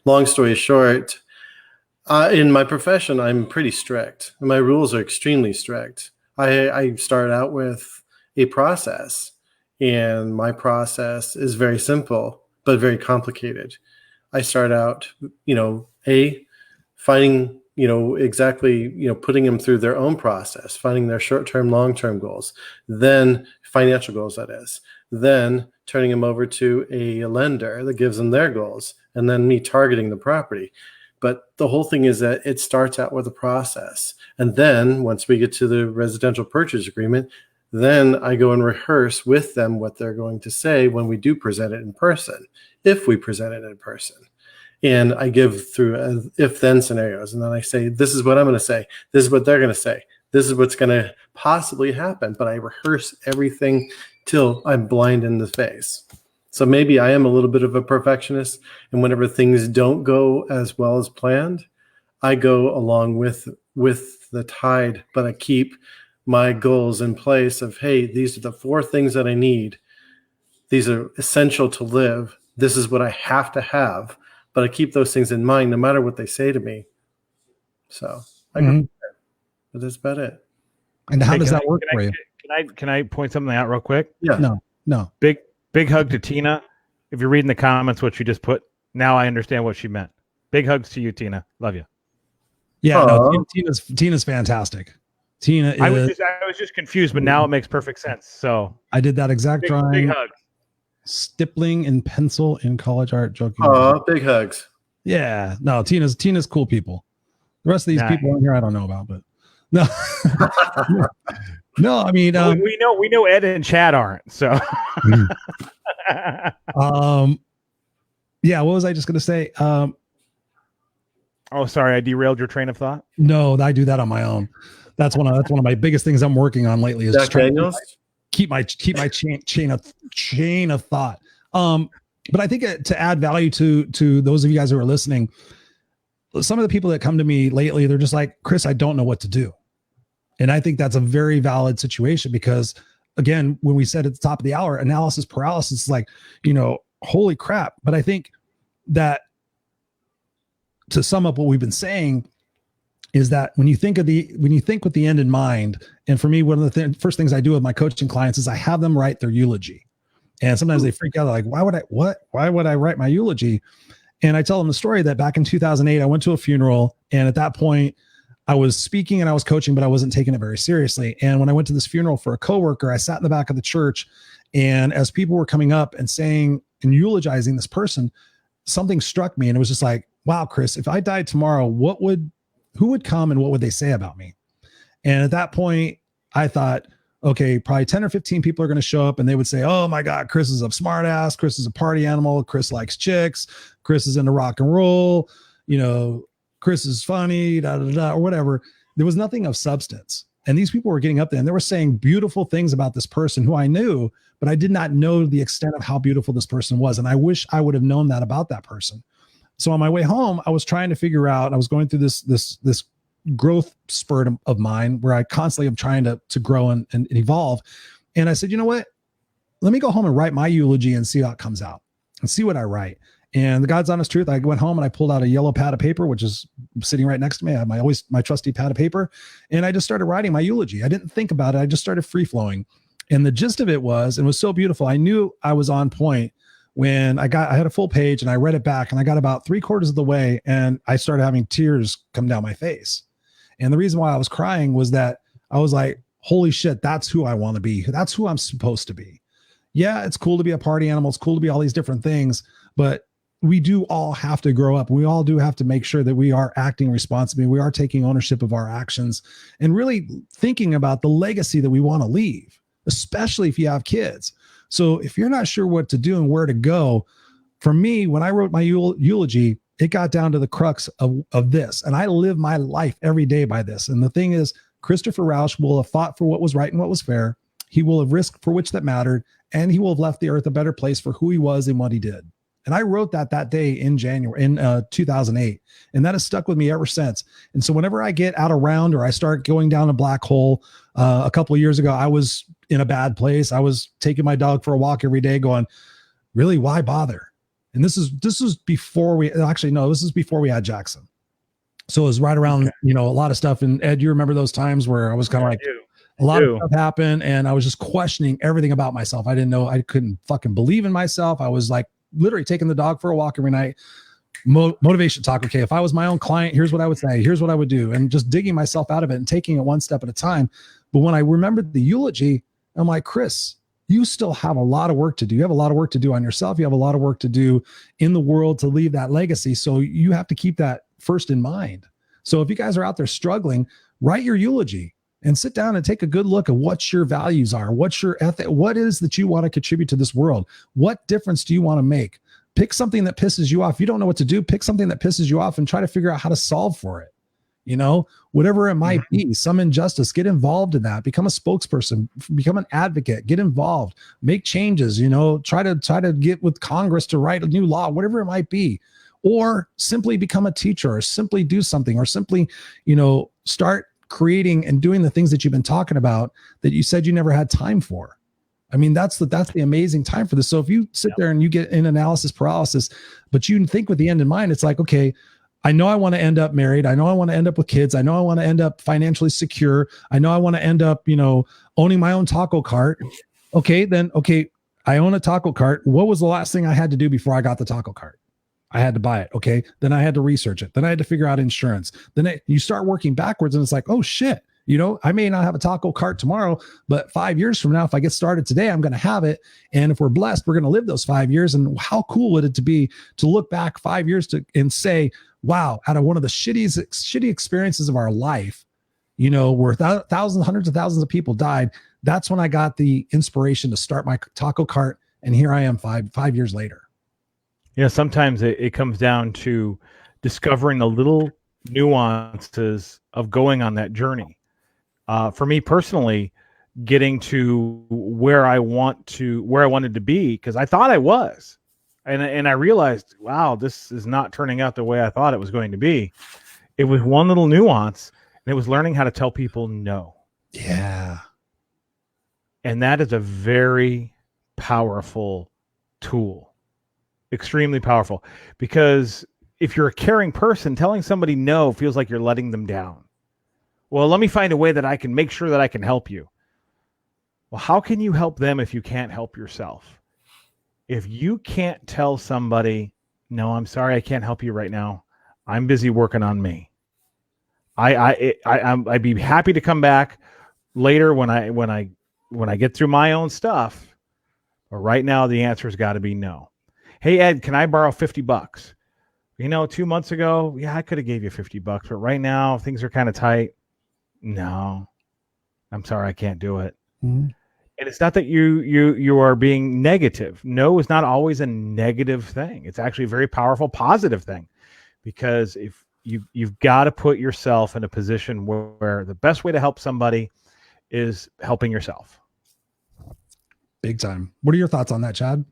long story short, in my profession, I'm pretty strict. My rules are extremely strict. I start out with a process, and my process is very simple, but very complicated. I start out, finding, exactly, putting them through their own process, finding their short-term, long-term goals, then financial goals, that is, then turning them over to a lender that gives them their goals, and then me targeting the property. But the whole thing is that it starts out with a process. And then once we get to the residential purchase agreement, then I go and rehearse with them what they're going to say when we do present it in person, if we present it in person. And I give through if-then scenarios. And then I say, this is what I'm going to say. This is what they're going to say. This is what's going to possibly happen. But I rehearse everything till I'm blind in the face. So maybe I am a little bit of a perfectionist. And whenever things don't go as well as planned, I go along with the tide. But I keep my goals in place of, hey, these are the 4 things that I need. These are essential to live. This is what I have to have. But I keep those things in mind no matter what they say to me. So I go there. But that's about it. And how does that work for you? Can I point something out real quick? Yeah. No. Big hug to Tina. If you're reading the comments, what you just put, now I understand what she meant. Big hugs to you, Tina. Love you. Yeah, no, Tina's fantastic. Tina is. I was just confused, but now it makes perfect sense. So I did that exact drawing. Big hugs. Stippling in pencil in college art. Joking. Oh, big hugs. Yeah. No, Tina's cool people. The rest of these people on here I don't know about, but no. No, we know Ed and Chad aren't. So yeah, what was I just gonna say? Oh, sorry, I derailed your train of thought. No, I do that on my own. That's one of my biggest things I'm working on lately is Jack Daniels. Keep my chain of thought. But I think to add value to those of you guys who are listening, some of the people that come to me lately, they're just like, Chris, I don't know what to do. And I think that's a very valid situation because, again, when we said at the top of the hour, analysis paralysis is like, holy crap. But I think that to sum up what we've been saying is that when you think with the end in mind, and for me, one of the first things I do with my coaching clients is I have them write their eulogy. And sometimes they freak out. They're like, why would I write my eulogy? And I tell them the story that back in 2008, I went to a funeral. And at that point I was speaking and I was coaching, but I wasn't taking it very seriously. And when I went to this funeral for a coworker, I sat in the back of the church. And as people were coming up and saying and eulogizing this person, something struck me. And it was just like, wow, Chris, if I died tomorrow, who would come and what would they say about me? And at that point I thought, okay, probably 10 or 15 people are going to show up and they would say, oh my God, Chris is a smart ass. Chris is a party animal. Chris likes chicks. Chris is into rock and roll. Chris is funny, or whatever. There was nothing of substance. And these people were getting up there and they were saying beautiful things about this person who I knew, but I did not know the extent of how beautiful this person was. And I wish I would have known that about that person. So on my way home, I was trying to figure out, I was going through this growth spurt of mine where I constantly am trying to grow and evolve. And I said, you know what? Let me go home and write my eulogy and see how it comes out and see what I write. And the God's honest truth, I went home and I pulled out a yellow pad of paper, which is sitting right next to me. I had my trusty pad of paper, and I just started writing my eulogy. I didn't think about it. I just started free flowing. And the gist of it was so beautiful. I knew I was on point when I had a full page and I read it back, and I got about 3/4 of the way and I started having tears come down my face. And the reason why I was crying was that I was like, holy shit, that's who I want to be. That's who I'm supposed to be. Yeah, it's cool to be a party animal. It's cool to be all these different things, but we do all have to grow up. We all do have to make sure that we are acting responsibly. We are taking ownership of our actions and really thinking about the legacy that we want to leave, especially if you have kids. So if you're not sure what to do and where to go, for me, when I wrote my eulogy, it got down to the crux of this. And I live my life every day by this. And the thing is, Christopher Rausch will have fought for what was right and what was fair. He will have risked for which that mattered. And he will have left the earth a better place for who he was and what he did. And I wrote that day in January, in 2008. And that has stuck with me ever since. And so whenever I get out around or I start going down a black hole, a couple of years ago, I was in a bad place. I was taking my dog for a walk every day going, really, why bother? And this is before this is before we had Jackson. So it was right around, a lot of stuff. And Ed, you remember those times where I was kind of like, a lot of stuff happened and I was just questioning everything about myself. I didn't know, I couldn't fucking believe in myself. I was like literally taking the dog for a walk every night. Motivation talk. Okay, if I was my own client, here's what I would say. Here's what I would do. And just digging myself out of it and taking it one step at a time. But when I remembered the eulogy, I'm like, Chris, you still have a lot of work to do. You have a lot of work to do on yourself. You have a lot of work to do in the world to leave that legacy. So you have to keep that first in mind. So if you guys are out there struggling, write your eulogy and sit down and take a good look at what your values are. What's your ethic? What is that you want to contribute to this world? What difference do you want to make? Pick something that pisses you off. If you don't know what to do, pick something that pisses you off and try to figure out how to solve for it. Whatever it might be, some injustice, get involved in that, become a spokesperson, become an advocate, get involved, make changes, try to get with Congress to write a new law, whatever it might be, or simply become a teacher or simply do something or simply, start creating and doing the things that you've been talking about that you said you never had time for. I mean, that's the amazing time for this. So if you sit there and you get in analysis paralysis, but you think with the end in mind, it's like, okay, I know I want to end up married. I know I want to end up with kids. I know I want to end up financially secure. I know I want to end up, owning my own taco cart. Okay, I own a taco cart. What was the last thing I had to do before I got the taco cart? I had to buy it. Okay. Then I had to research it. Then I had to figure out insurance. Then you start working backwards and it's like, oh shit, I may not have a taco cart tomorrow, but 5 years from now, if I get started today, I'm going to have it. And if we're blessed, we're going to live those 5 years. And how cool would it be to look back 5 years and say, wow, out of one of the shitty experiences of our life, where thousands, hundreds of thousands of people died. That's when I got the inspiration to start my taco cart. And here I am 5 years later. Sometimes it comes down to discovering the little nuances of going on that journey. For me personally, getting to where I wanted to be, because I thought I was, and I realized, wow, this is not turning out the way I thought it was going to be. It was one little nuance, and it was learning how to tell people no. Yeah. And that is a very powerful tool, extremely powerful, because if you're a caring person, telling somebody no feels like you're letting them down. Well, let me find a way that I can make sure that I can help you. Well, how can you help them if you can't help yourself? If you can't tell somebody, no, I'm sorry, I can't help you right now. I'm busy working on me. I'd be happy to come back later when I get through my own stuff. But right now, the answer's got to be no. Hey, Ed, can I borrow $50? 2 months ago, yeah, I could have gave you $50, but right now things are kind of tight. No, I'm sorry, I can't do it. Mm-hmm. And it's not that you are being negative. No is not always a negative thing. It's actually a very powerful, positive thing, because if you've got to put yourself in a position where the best way to help somebody is helping yourself. Big time. What are your thoughts on that, Chad?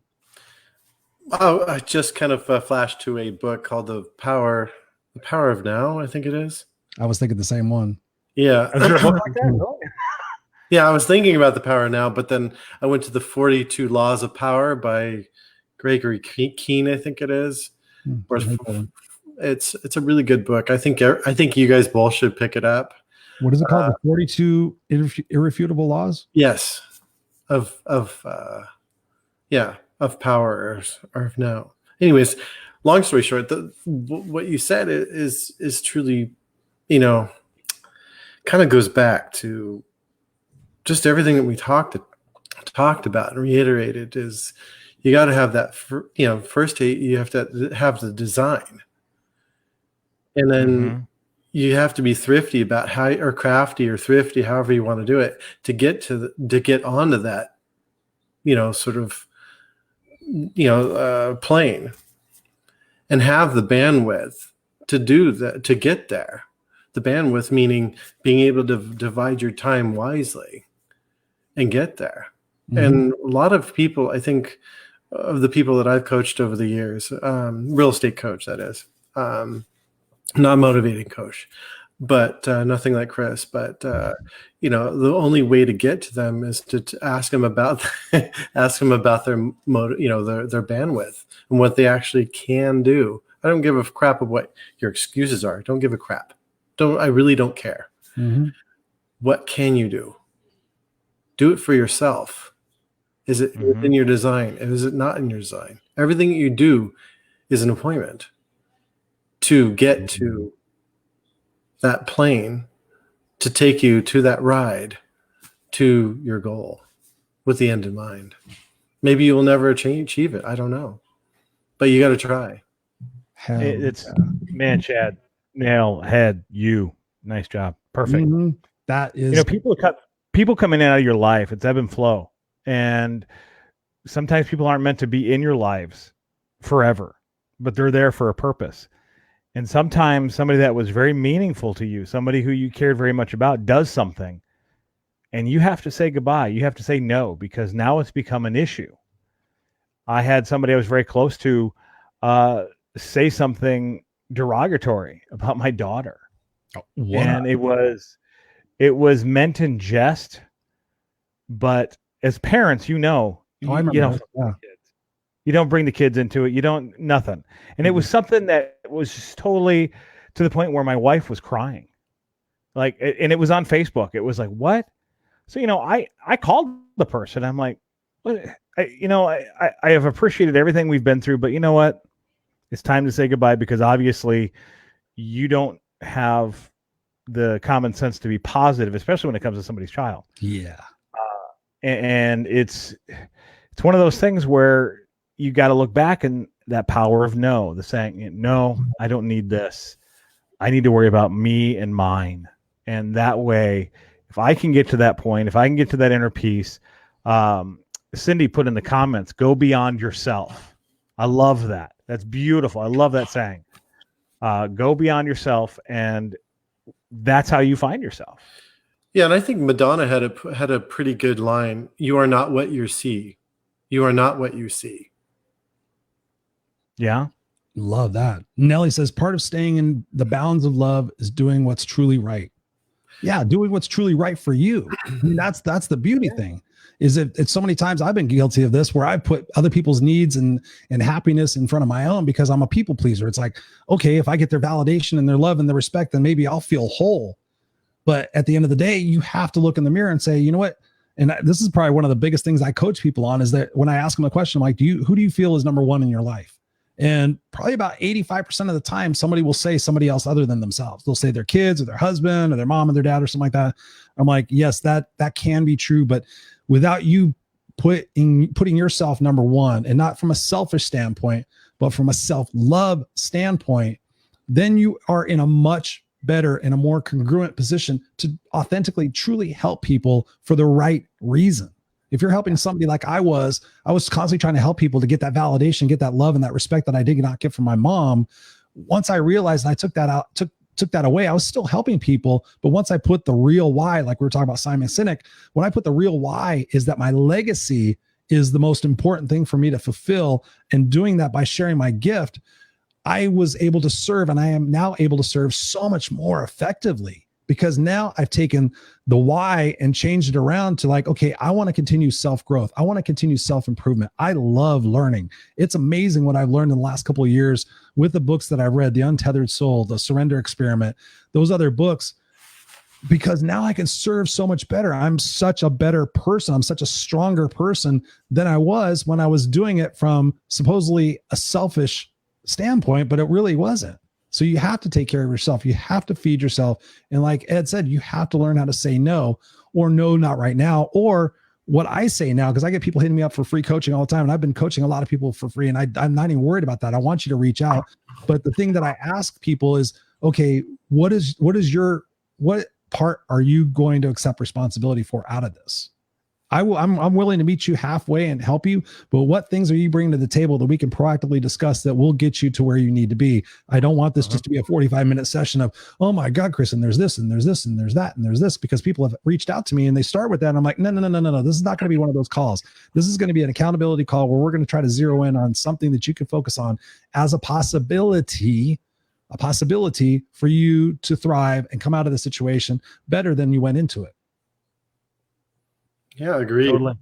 Oh, I just kind of flashed to a book called The Power of Now, I think it is. I was thinking the same one. Yeah. Is there a book like that? Yeah, I was thinking about The Power Now, but then I went to the 42 Laws of Power by Gregory Keene, I think it is. It's a really good book. I think you guys both should pick it up. What is it called? The 42 Irrefutable Laws? Yes. Of power or of now. Anyways, long story short, what you said is truly, kind of goes back to just everything that we talked about and reiterated. Is you got to have that first you have to have the design, and then you have to be thrifty about how, or crafty or thrifty, however you want to do it, to get onto that sort of plane, and have the bandwidth to do that, to get there. The bandwidth meaning being able to divide your time wisely and get there. And a lot of people, I think, of the people that I've coached over the years, real estate coach, that is, not motivating coach, but nothing like Chris. But the only way to get to them is to ask them about their their bandwidth and what they actually can do. I don't give a crap of what your excuses are. Don't give a crap. I really don't care. What can you do? Do it for yourself. Is it within your design? Is it not in your design? Everything that you do is an appointment to get to that plane, to take you to that ride, to your goal, with the end in mind. Maybe you will never achieve it. I don't know, but you got to try. Man, Chad, nail, head, you. Nice job. Perfect. That is, people come in and out of your life. It's ebb and flow. And sometimes people aren't meant to be in your lives forever, but they're there for a purpose. And sometimes somebody that was very meaningful to you, somebody who you cared very much about, does something, and you have to say goodbye. You have to say no, because now it's become an issue. I had somebody I was very close to say something derogatory about my daughter. And it was meant in jest, but as parents, you don't bring the kids into it. You don't, nothing. And it was something that was just totally to the point where my wife was crying. And it was on Facebook. It was like, what? So, I called the person. I'm like, what? I have appreciated everything we've been through, but you know what? It's time to say goodbye, because obviously you don't have the common sense to be positive, especially when it comes to somebody's child. Yeah. And it's one of those things where you got to look back, and that power of no, the saying, no, I don't need this. I need to worry about me and mine. And that way, if I can get to that point, if I can get to that inner peace, Cindy put in the comments, go beyond yourself. I love that. That's beautiful. I love that saying. Go beyond yourself, and that's how you find yourself. Yeah, and I think Madonna had a pretty good line. You are not what you see. You are not what you see. Yeah. Love that. Nellie says part of staying in the bounds of love is doing what's truly right. Yeah, doing what's truly right for you. I mean, that's the beauty thing. Is it's so many times I've been guilty of this, where I put other people's needs and happiness in front of my own because I'm a people pleaser. It's like, okay, if I get their validation and their love and their respect, then maybe I'll feel whole. But at the end of the day, you have to look in the mirror and say, you know what? And this is probably one of the biggest things I coach people on, is that when I ask them a question, I'm like, who do you feel is number one in your life? And probably about 85% of the time, somebody will say somebody else other than themselves. They'll say their kids or their husband or their mom or their dad or something like that. I'm like, yes, that can be true. But without you putting yourself number one, and not from a selfish standpoint, but from a self-love standpoint, then you are in a much better and a more congruent position to authentically, truly help people for the right reason. If you're helping somebody like I was constantly trying to help people to get that validation, get that love and that respect that I did not get from my mom. Once I realized and I took that out, took that away, I was still helping people. But once I put the real why, like we were talking about Simon Sinek, when I put the real why is that my legacy is the most important thing for me to fulfill, and doing that by sharing my gift, I was able to serve, and I am now able to serve so much more effectively because now I've taken the why and changed it around to like, okay, I want to continue self-growth. I want to continue self-improvement. I love learning. It's amazing what I've learned in the last couple of years with the books that I've read, The Untethered Soul, The Surrender Experiment, those other books, because now I can serve so much better. I'm such a better person. I'm such a stronger person than I was when I was doing it from supposedly a selfish standpoint, but it really wasn't. So you have to take care of yourself. You have to feed yourself. And like Ed said, you have to learn how to say no, or no, not right now. Or what I say now, because I get people hitting me up for free coaching all the time. And I've been coaching a lot of people for free, and I'm not even worried about that. I want you to reach out. But the thing that I ask people is, okay, what part are you going to accept responsibility for out of this? I'm willing to meet you halfway and help you, but what things are you bringing to the table that we can proactively discuss that will get you to where you need to be? I don't want this just to be a 45-minute session of, oh my God, Chris, and there's this, and there's this, and there's that, and there's this, because people have reached out to me and they start with that. And I'm like, no. This is not going to be one of those calls. This is going to be an accountability call where we're going to try to zero in on something that you can focus on as a possibility for you to thrive and come out of the situation better than you went into it. Yeah, agreed. Totally.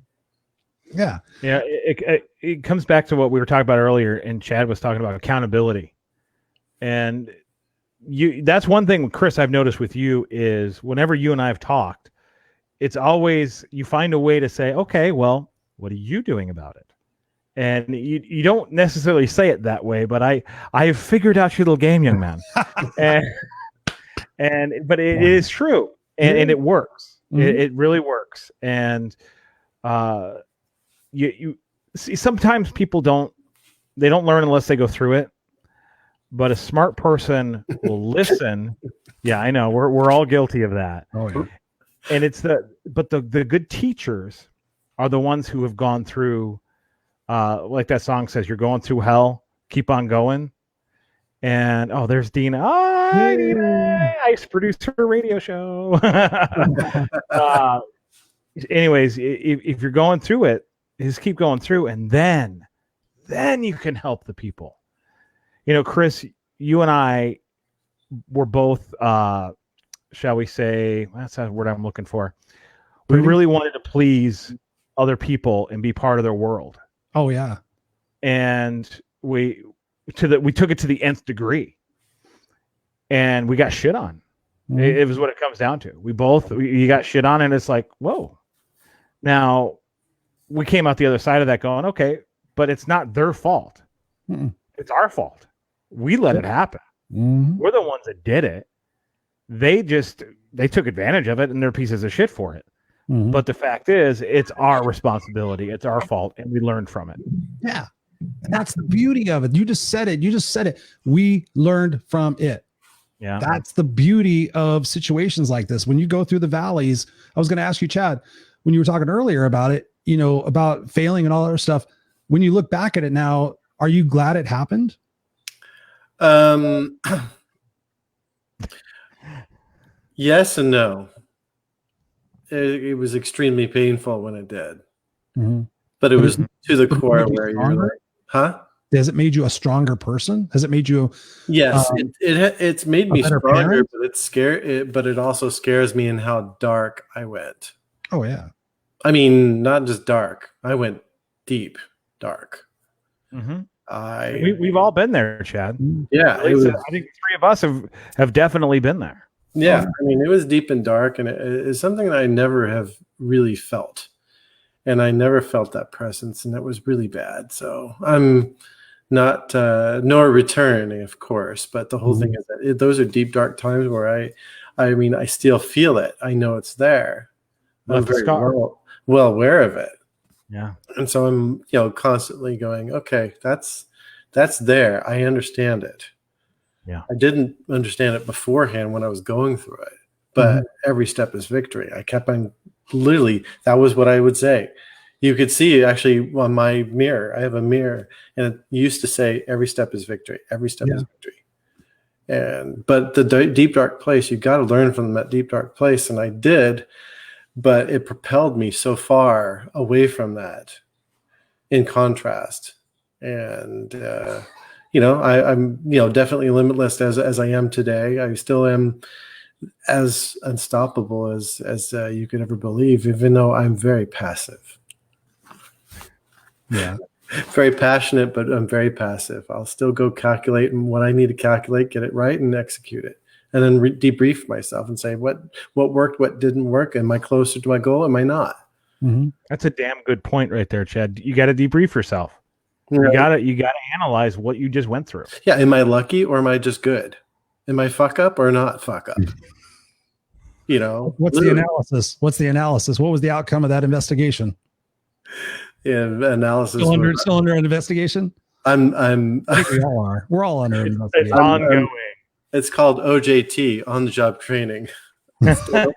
Yeah. Yeah. It comes back to what we were talking about earlier, and Chad was talking about accountability. And that's one thing, Chris, I've noticed with you is whenever you and I have talked, it's always, you find a way to say, okay, well, what are you doing about it? And you don't necessarily say it that way, but I have figured out your little game, young man. But it is true, and it works. Mm-hmm. It really works. And you see, sometimes people don't learn unless they go through it. But a smart person will listen. Yeah, I know. We're all guilty of that. Oh yeah. And the good teachers are the ones who have gone through. Like that song says, you're going through hell, keep on going. And there's Dina. Hi, Dina. I used to produce her radio show. Anyways, if you're going through it, just keep going through, and then you can help the people. Chris, you and I were both, shall we say, that's the word I'm looking for. We really wanted to please other people and be part of their world. Oh yeah. And we took it to the nth degree, and we got shit on. Mm-hmm. It was what it comes down to. You got shit on, and it's like, whoa. Now we came out the other side of that going, okay, but it's not their fault. Mm-mm. It's our fault. We let it happen. Mm-hmm. We're the ones that did it. They took advantage of it, and they're pieces of shit for it. Mm-hmm. But the fact is, it's our responsibility. It's our fault, and we learned from it. Yeah. And that's the beauty of it. You just said it. We learned from it. Yeah. That's the beauty of situations like this. When you go through the valleys, I was going to ask you, Chad, when you were talking earlier about it, about failing and all that other stuff. When you look back at it now, are you glad it happened? Yes and no. It was extremely painful when it did, mm-hmm. But it was to the core where you're like, huh? Has it made you a stronger person? Has it made you? Yes, it's made me stronger, but it also scares me in how dark I went. Oh yeah. I mean, not just dark. I went deep dark. Mm-hmm. We've all been there, Chad. Yeah, I think the three of us have definitely been there. Yeah, I mean, it was deep and dark, and it's something that I never have really felt. And I never felt that presence, and that was really bad. So I'm not, nor returning, of course, but the whole thing is that those are deep, dark times where I still feel it. I know it's there. I'm very well aware of it. Yeah. And so I'm, constantly going, okay, that's there. I understand it. Yeah. I didn't understand it beforehand when I was going through it, but every step is victory. I kept on literally, that was what I would say. You could see actually on my mirror, I have a mirror, and it used to say, every step is victory. Every step is victory. But the deep, dark place, you got to learn from that deep, dark place. And I did, but it propelled me so far away from that in contrast. And, I'm, definitely limitless as I am today. I still am as unstoppable as you could ever believe, even though I'm very passive. Yeah. Very passionate, but I'm very passive. I'll still go calculate what I need to calculate, get it right, and execute it. And then debrief myself and say, what worked, what didn't work? Am I closer to my goal? Am I not? Mm-hmm. That's a damn good point right there, Chad. You got to debrief yourself. Right. You gotta analyze what you just went through. Yeah. Am I lucky or am I just good? Am I fuck up or not fuck up? You know, What's the analysis? What's the analysis? What was the outcome of that investigation? Yeah, analysis. Still under investigation. I think we all are. We're all under investigation. It's ongoing. It's called OJT, on the job training. I still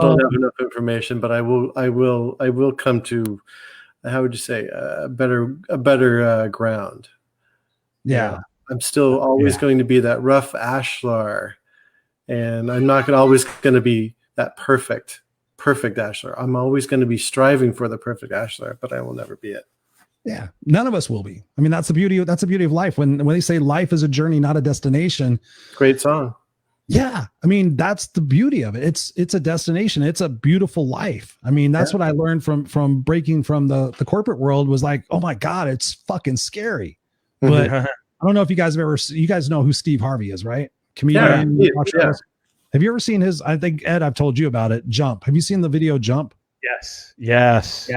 don't have enough information, but I will come to, how would you say, a better ground. Yeah. I'm still always going to be that rough ashlar, and I'm not always going to be that perfect ashlar. I'm always going to be striving for the perfect ashlar, but I will never be it. Yeah, none of us will be. I mean, that's the beauty of life. When they say life is a journey, not a destination. Great song. Yeah, I mean, that's the beauty of it. It's a destination. It's a beautiful life. I mean, that's what I learned from breaking from the corporate world, was like, oh my God, it's fucking scary. But I don't know if you guys know who Steve Harvey is, right? Comedian. Yeah. Have you ever seen his, I think, Ed, I've told you about it, Jump. Have you seen the video Jump? Yes.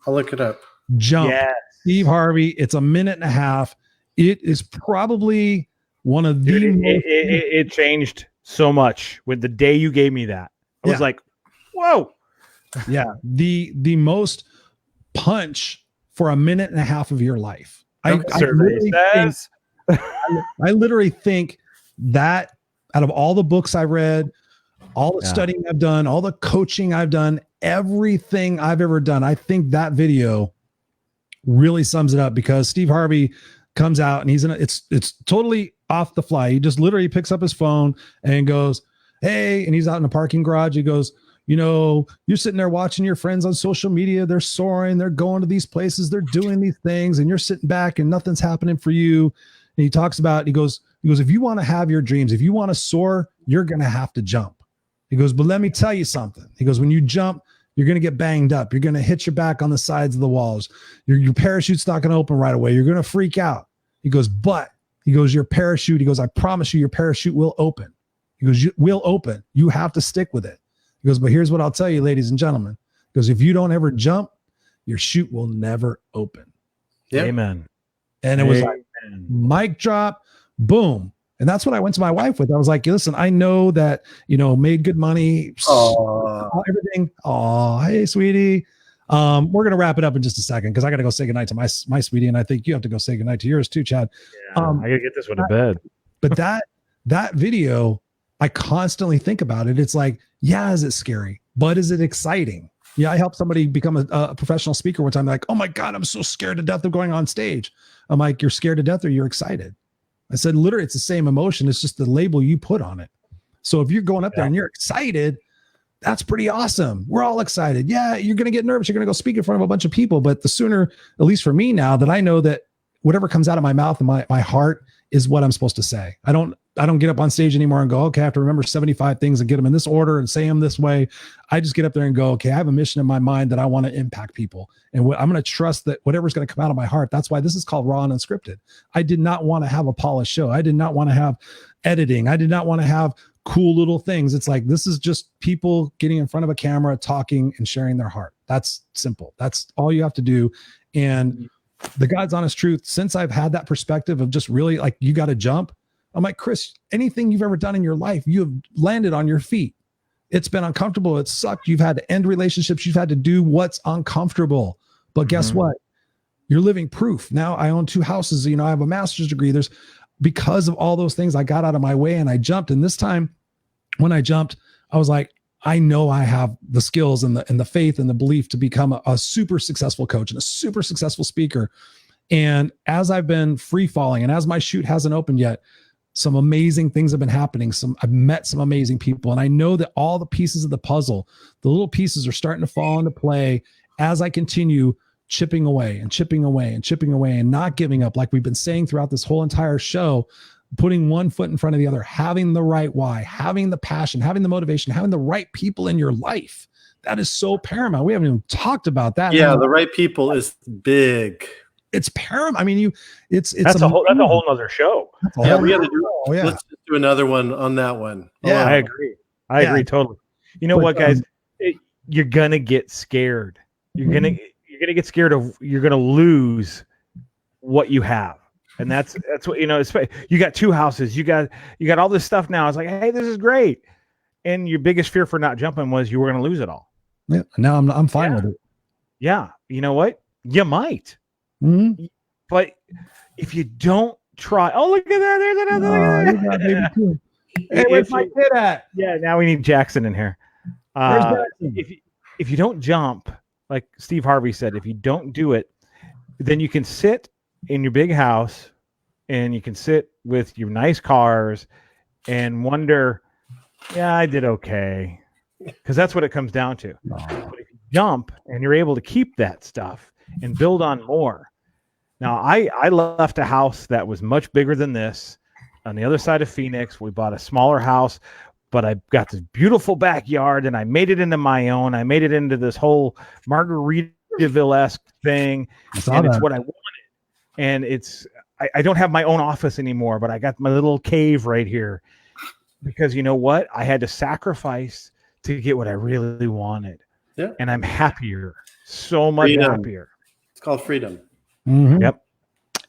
I'll look it up. Jump. Yes. Steve Harvey. It's a minute and a half. It is probably one of the it changed so much with the day you gave me that. I was like, whoa. Yeah. The most punch for a minute and a half of your life. I literally think that out of all the books I've read, all the studying I've done, all the coaching I've done, everything I've ever done, I think that video really sums it up, because Steve Harvey comes out and it's totally off the fly. He just literally picks up his phone and goes, hey, and he's out in a parking garage. He goes, you know, you're sitting there watching your friends on social media. They're soaring. They're going to these places. They're doing these things. And you're sitting back and nothing's happening for you. And he talks about, he goes, if you want to have your dreams, if you want to soar, you're going to have to jump. He goes, but let me tell you something. He goes, when you jump, you're going to get banged up. You're going to hit your back on the sides of the walls. Your parachute's not going to open right away. You're going to freak out. He goes, but he goes, your parachute, he goes, I promise you, your parachute will open. He goes, will open. You have to stick with it. He goes, but here's what I'll tell you, ladies and gentlemen. He goes, if you don't ever jump, your chute will never open. Yeah. Amen. And it was like, mic drop, boom. And that's what I went to my wife with. I was like, listen, I know that, you know, made good money, everything. Oh, hey, sweetie. We're going to wrap it up in just a second, because I got to go say goodnight to my sweetie. And I think you have to go say goodnight to yours too, Chad. I got to get this one to bed. But that video, I constantly think about it. It's like, yeah, is it scary? But is it exciting? Yeah, I helped somebody become a professional speaker one time. They're like, oh my God, I'm so scared to death of going on stage. I'm like, you're scared to death or you're excited? I said, literally, it's the same emotion. It's just the label you put on it. So if you're going up there and you're excited, that's pretty awesome. We're all excited. Yeah, you're going to get nervous. You're going to go speak in front of a bunch of people. But the sooner, at least for me now, that I know that whatever comes out of my mouth and my heart is what I'm supposed to say. I don't get up on stage anymore and go, okay, I have to remember 75 things and get them in this order and say them this way. I just get up there and go, okay, I have a mission in my mind that I want to impact people. And I'm going to trust that whatever's going to come out of my heart. That's why this is called Raw and Unscripted. I did not want to have a polished show. I did not want to have editing. I did not want to have cool little things. It's like, this is just people getting in front of a camera, talking and sharing their heart. That's simple. That's all you have to do. And the God's honest truth, since I've had that perspective of just really like, you got to jump. I'm like, Chris, anything you've ever done in your life, you have landed on your feet. It's been uncomfortable. It sucked. You've had to end relationships. You've had to do what's uncomfortable. But guess what? You're living proof. Now I own 2 houses. You know, I have a master's degree. Because of all those things, I got out of my way and I jumped. And this time when I jumped, I was like, I know I have the skills and the faith and the belief to become a super successful coach and a super successful speaker. And as I've been free falling and as my chute hasn't opened yet, some amazing things have been happening. I've met some amazing people. And I know that all the pieces of the puzzle, the little pieces are starting to fall into play as I continue chipping away and chipping away and chipping away and not giving up. Like we've been saying throughout this whole entire show, putting one foot in front of the other, having the right why, having the passion, having the motivation, having the right people in your life. That is so paramount. We haven't even talked about that. Yeah, the right people is big. It's paramount. I mean, it's that's a whole nother show. Yeah, we got to do. Yeah. Let's just do another one on that one. Yeah, I agree. I agree totally. You know what, guys? You're gonna get scared. You're gonna get scared of. You're gonna lose what you have, and that's what you got 2 houses. You got all this stuff now. It's like, hey, this is great, and your biggest fear for not jumping was you were gonna lose it all. Yeah. Now I'm fine with it. Yeah. You know what? You might. Mm-hmm. But if you don't try, look at that! There's another. Baby too. Hey, where's my kid at? Yeah, now we need Jackson in here. If you don't jump, like Steve Harvey said, if you don't do it, then you can sit in your big house and you can sit with your nice cars and wonder, yeah, I did okay, because that's what it comes down to. But if you jump and you're able to keep that stuff and build on more. Now, I left a house that was much bigger than this on the other side of Phoenix. We bought a smaller house, but I got this beautiful backyard, and I made it into my own. I made it into this whole Margaritaville-esque thing, and it's what I wanted. And I don't have my own office anymore, but I got my little cave right here because you know what? I had to sacrifice to get what I really wanted. Yeah. And I'm happier, so much happier. It's called freedom. Mm-hmm. Yep.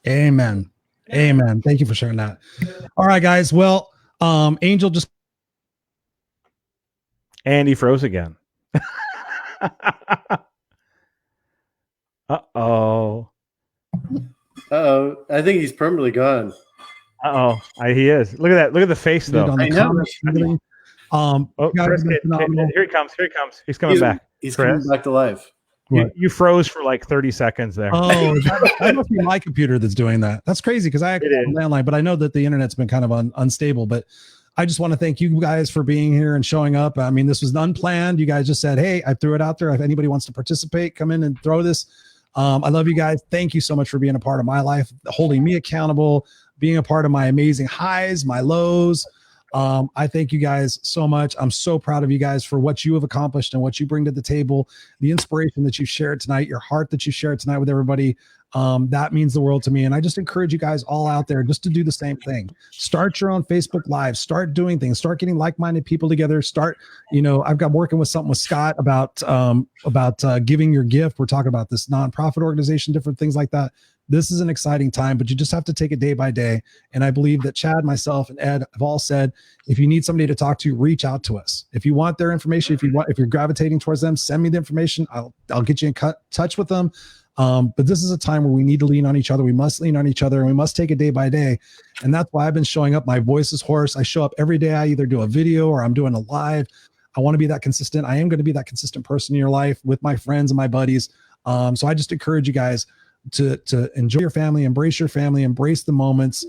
Amen. Amen. Thank you for sharing that. All right, guys. Well, Angel just. And he froze again. Uh-oh. I think he's permanently gone. He is. Look at that. Look at the face, though. I know. Chris, here he comes. He's coming back. He's coming back to life. You froze for like 30 seconds there. Oh, that must be my computer that's doing that. That's crazy because I actually have a landline, but I know that the internet's been kind of unstable. But I just want to thank you guys for being here and showing up. I mean, this was unplanned. You guys just said, hey, I threw it out there. If anybody wants to participate, come in and throw this. I love you guys. Thank you so much for being a part of my life, holding me accountable, being a part of my amazing highs, my lows. I thank you guys so much. I'm so proud of you guys for what you have accomplished and what you bring to the table, the inspiration that you shared tonight, your heart that you shared tonight with everybody. That means the world to me. And I just encourage you guys all out there just to do the same thing. Start your own Facebook Live, start doing things, start getting like-minded people together. I've got working with something with Scott about giving your gift. We're talking about this nonprofit organization, different things like that. This is an exciting time, but you just have to take it day by day. And I believe that Chad, myself, and Ed have all said, if you need somebody to talk to, reach out to us. If you want their information, if you're gravitating towards them, send me the information. I'll get you in touch with them. But this is a time where we need to lean on each other. We must lean on each other, and we must take it day by day. And that's why I've been showing up. My voice is hoarse. I show up every day. I either do a video or I'm doing a live. I want to be that consistent. I am going to be that consistent person in your life with my friends and my buddies. So I just encourage you guys to enjoy your family, embrace the moments,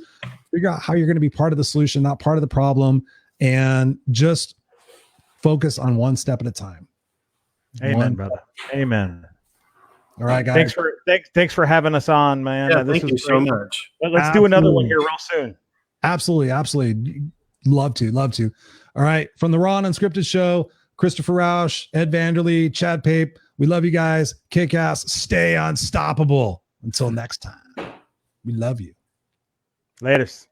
figure out how you're going to be part of the solution, not part of the problem, and just focus on one step at a time. Amen, brother. Amen. All right, guys. Thanks for having us on, man. Yeah, thank you so much. Let's do another one here real soon. Absolutely. Love to. All right. From the Raw and Unscripted show, Christopher Rausch, Ed Vanderlee, Chad Pape. We love you guys. Kick ass. Stay unstoppable. Until next time. We love you. Laters.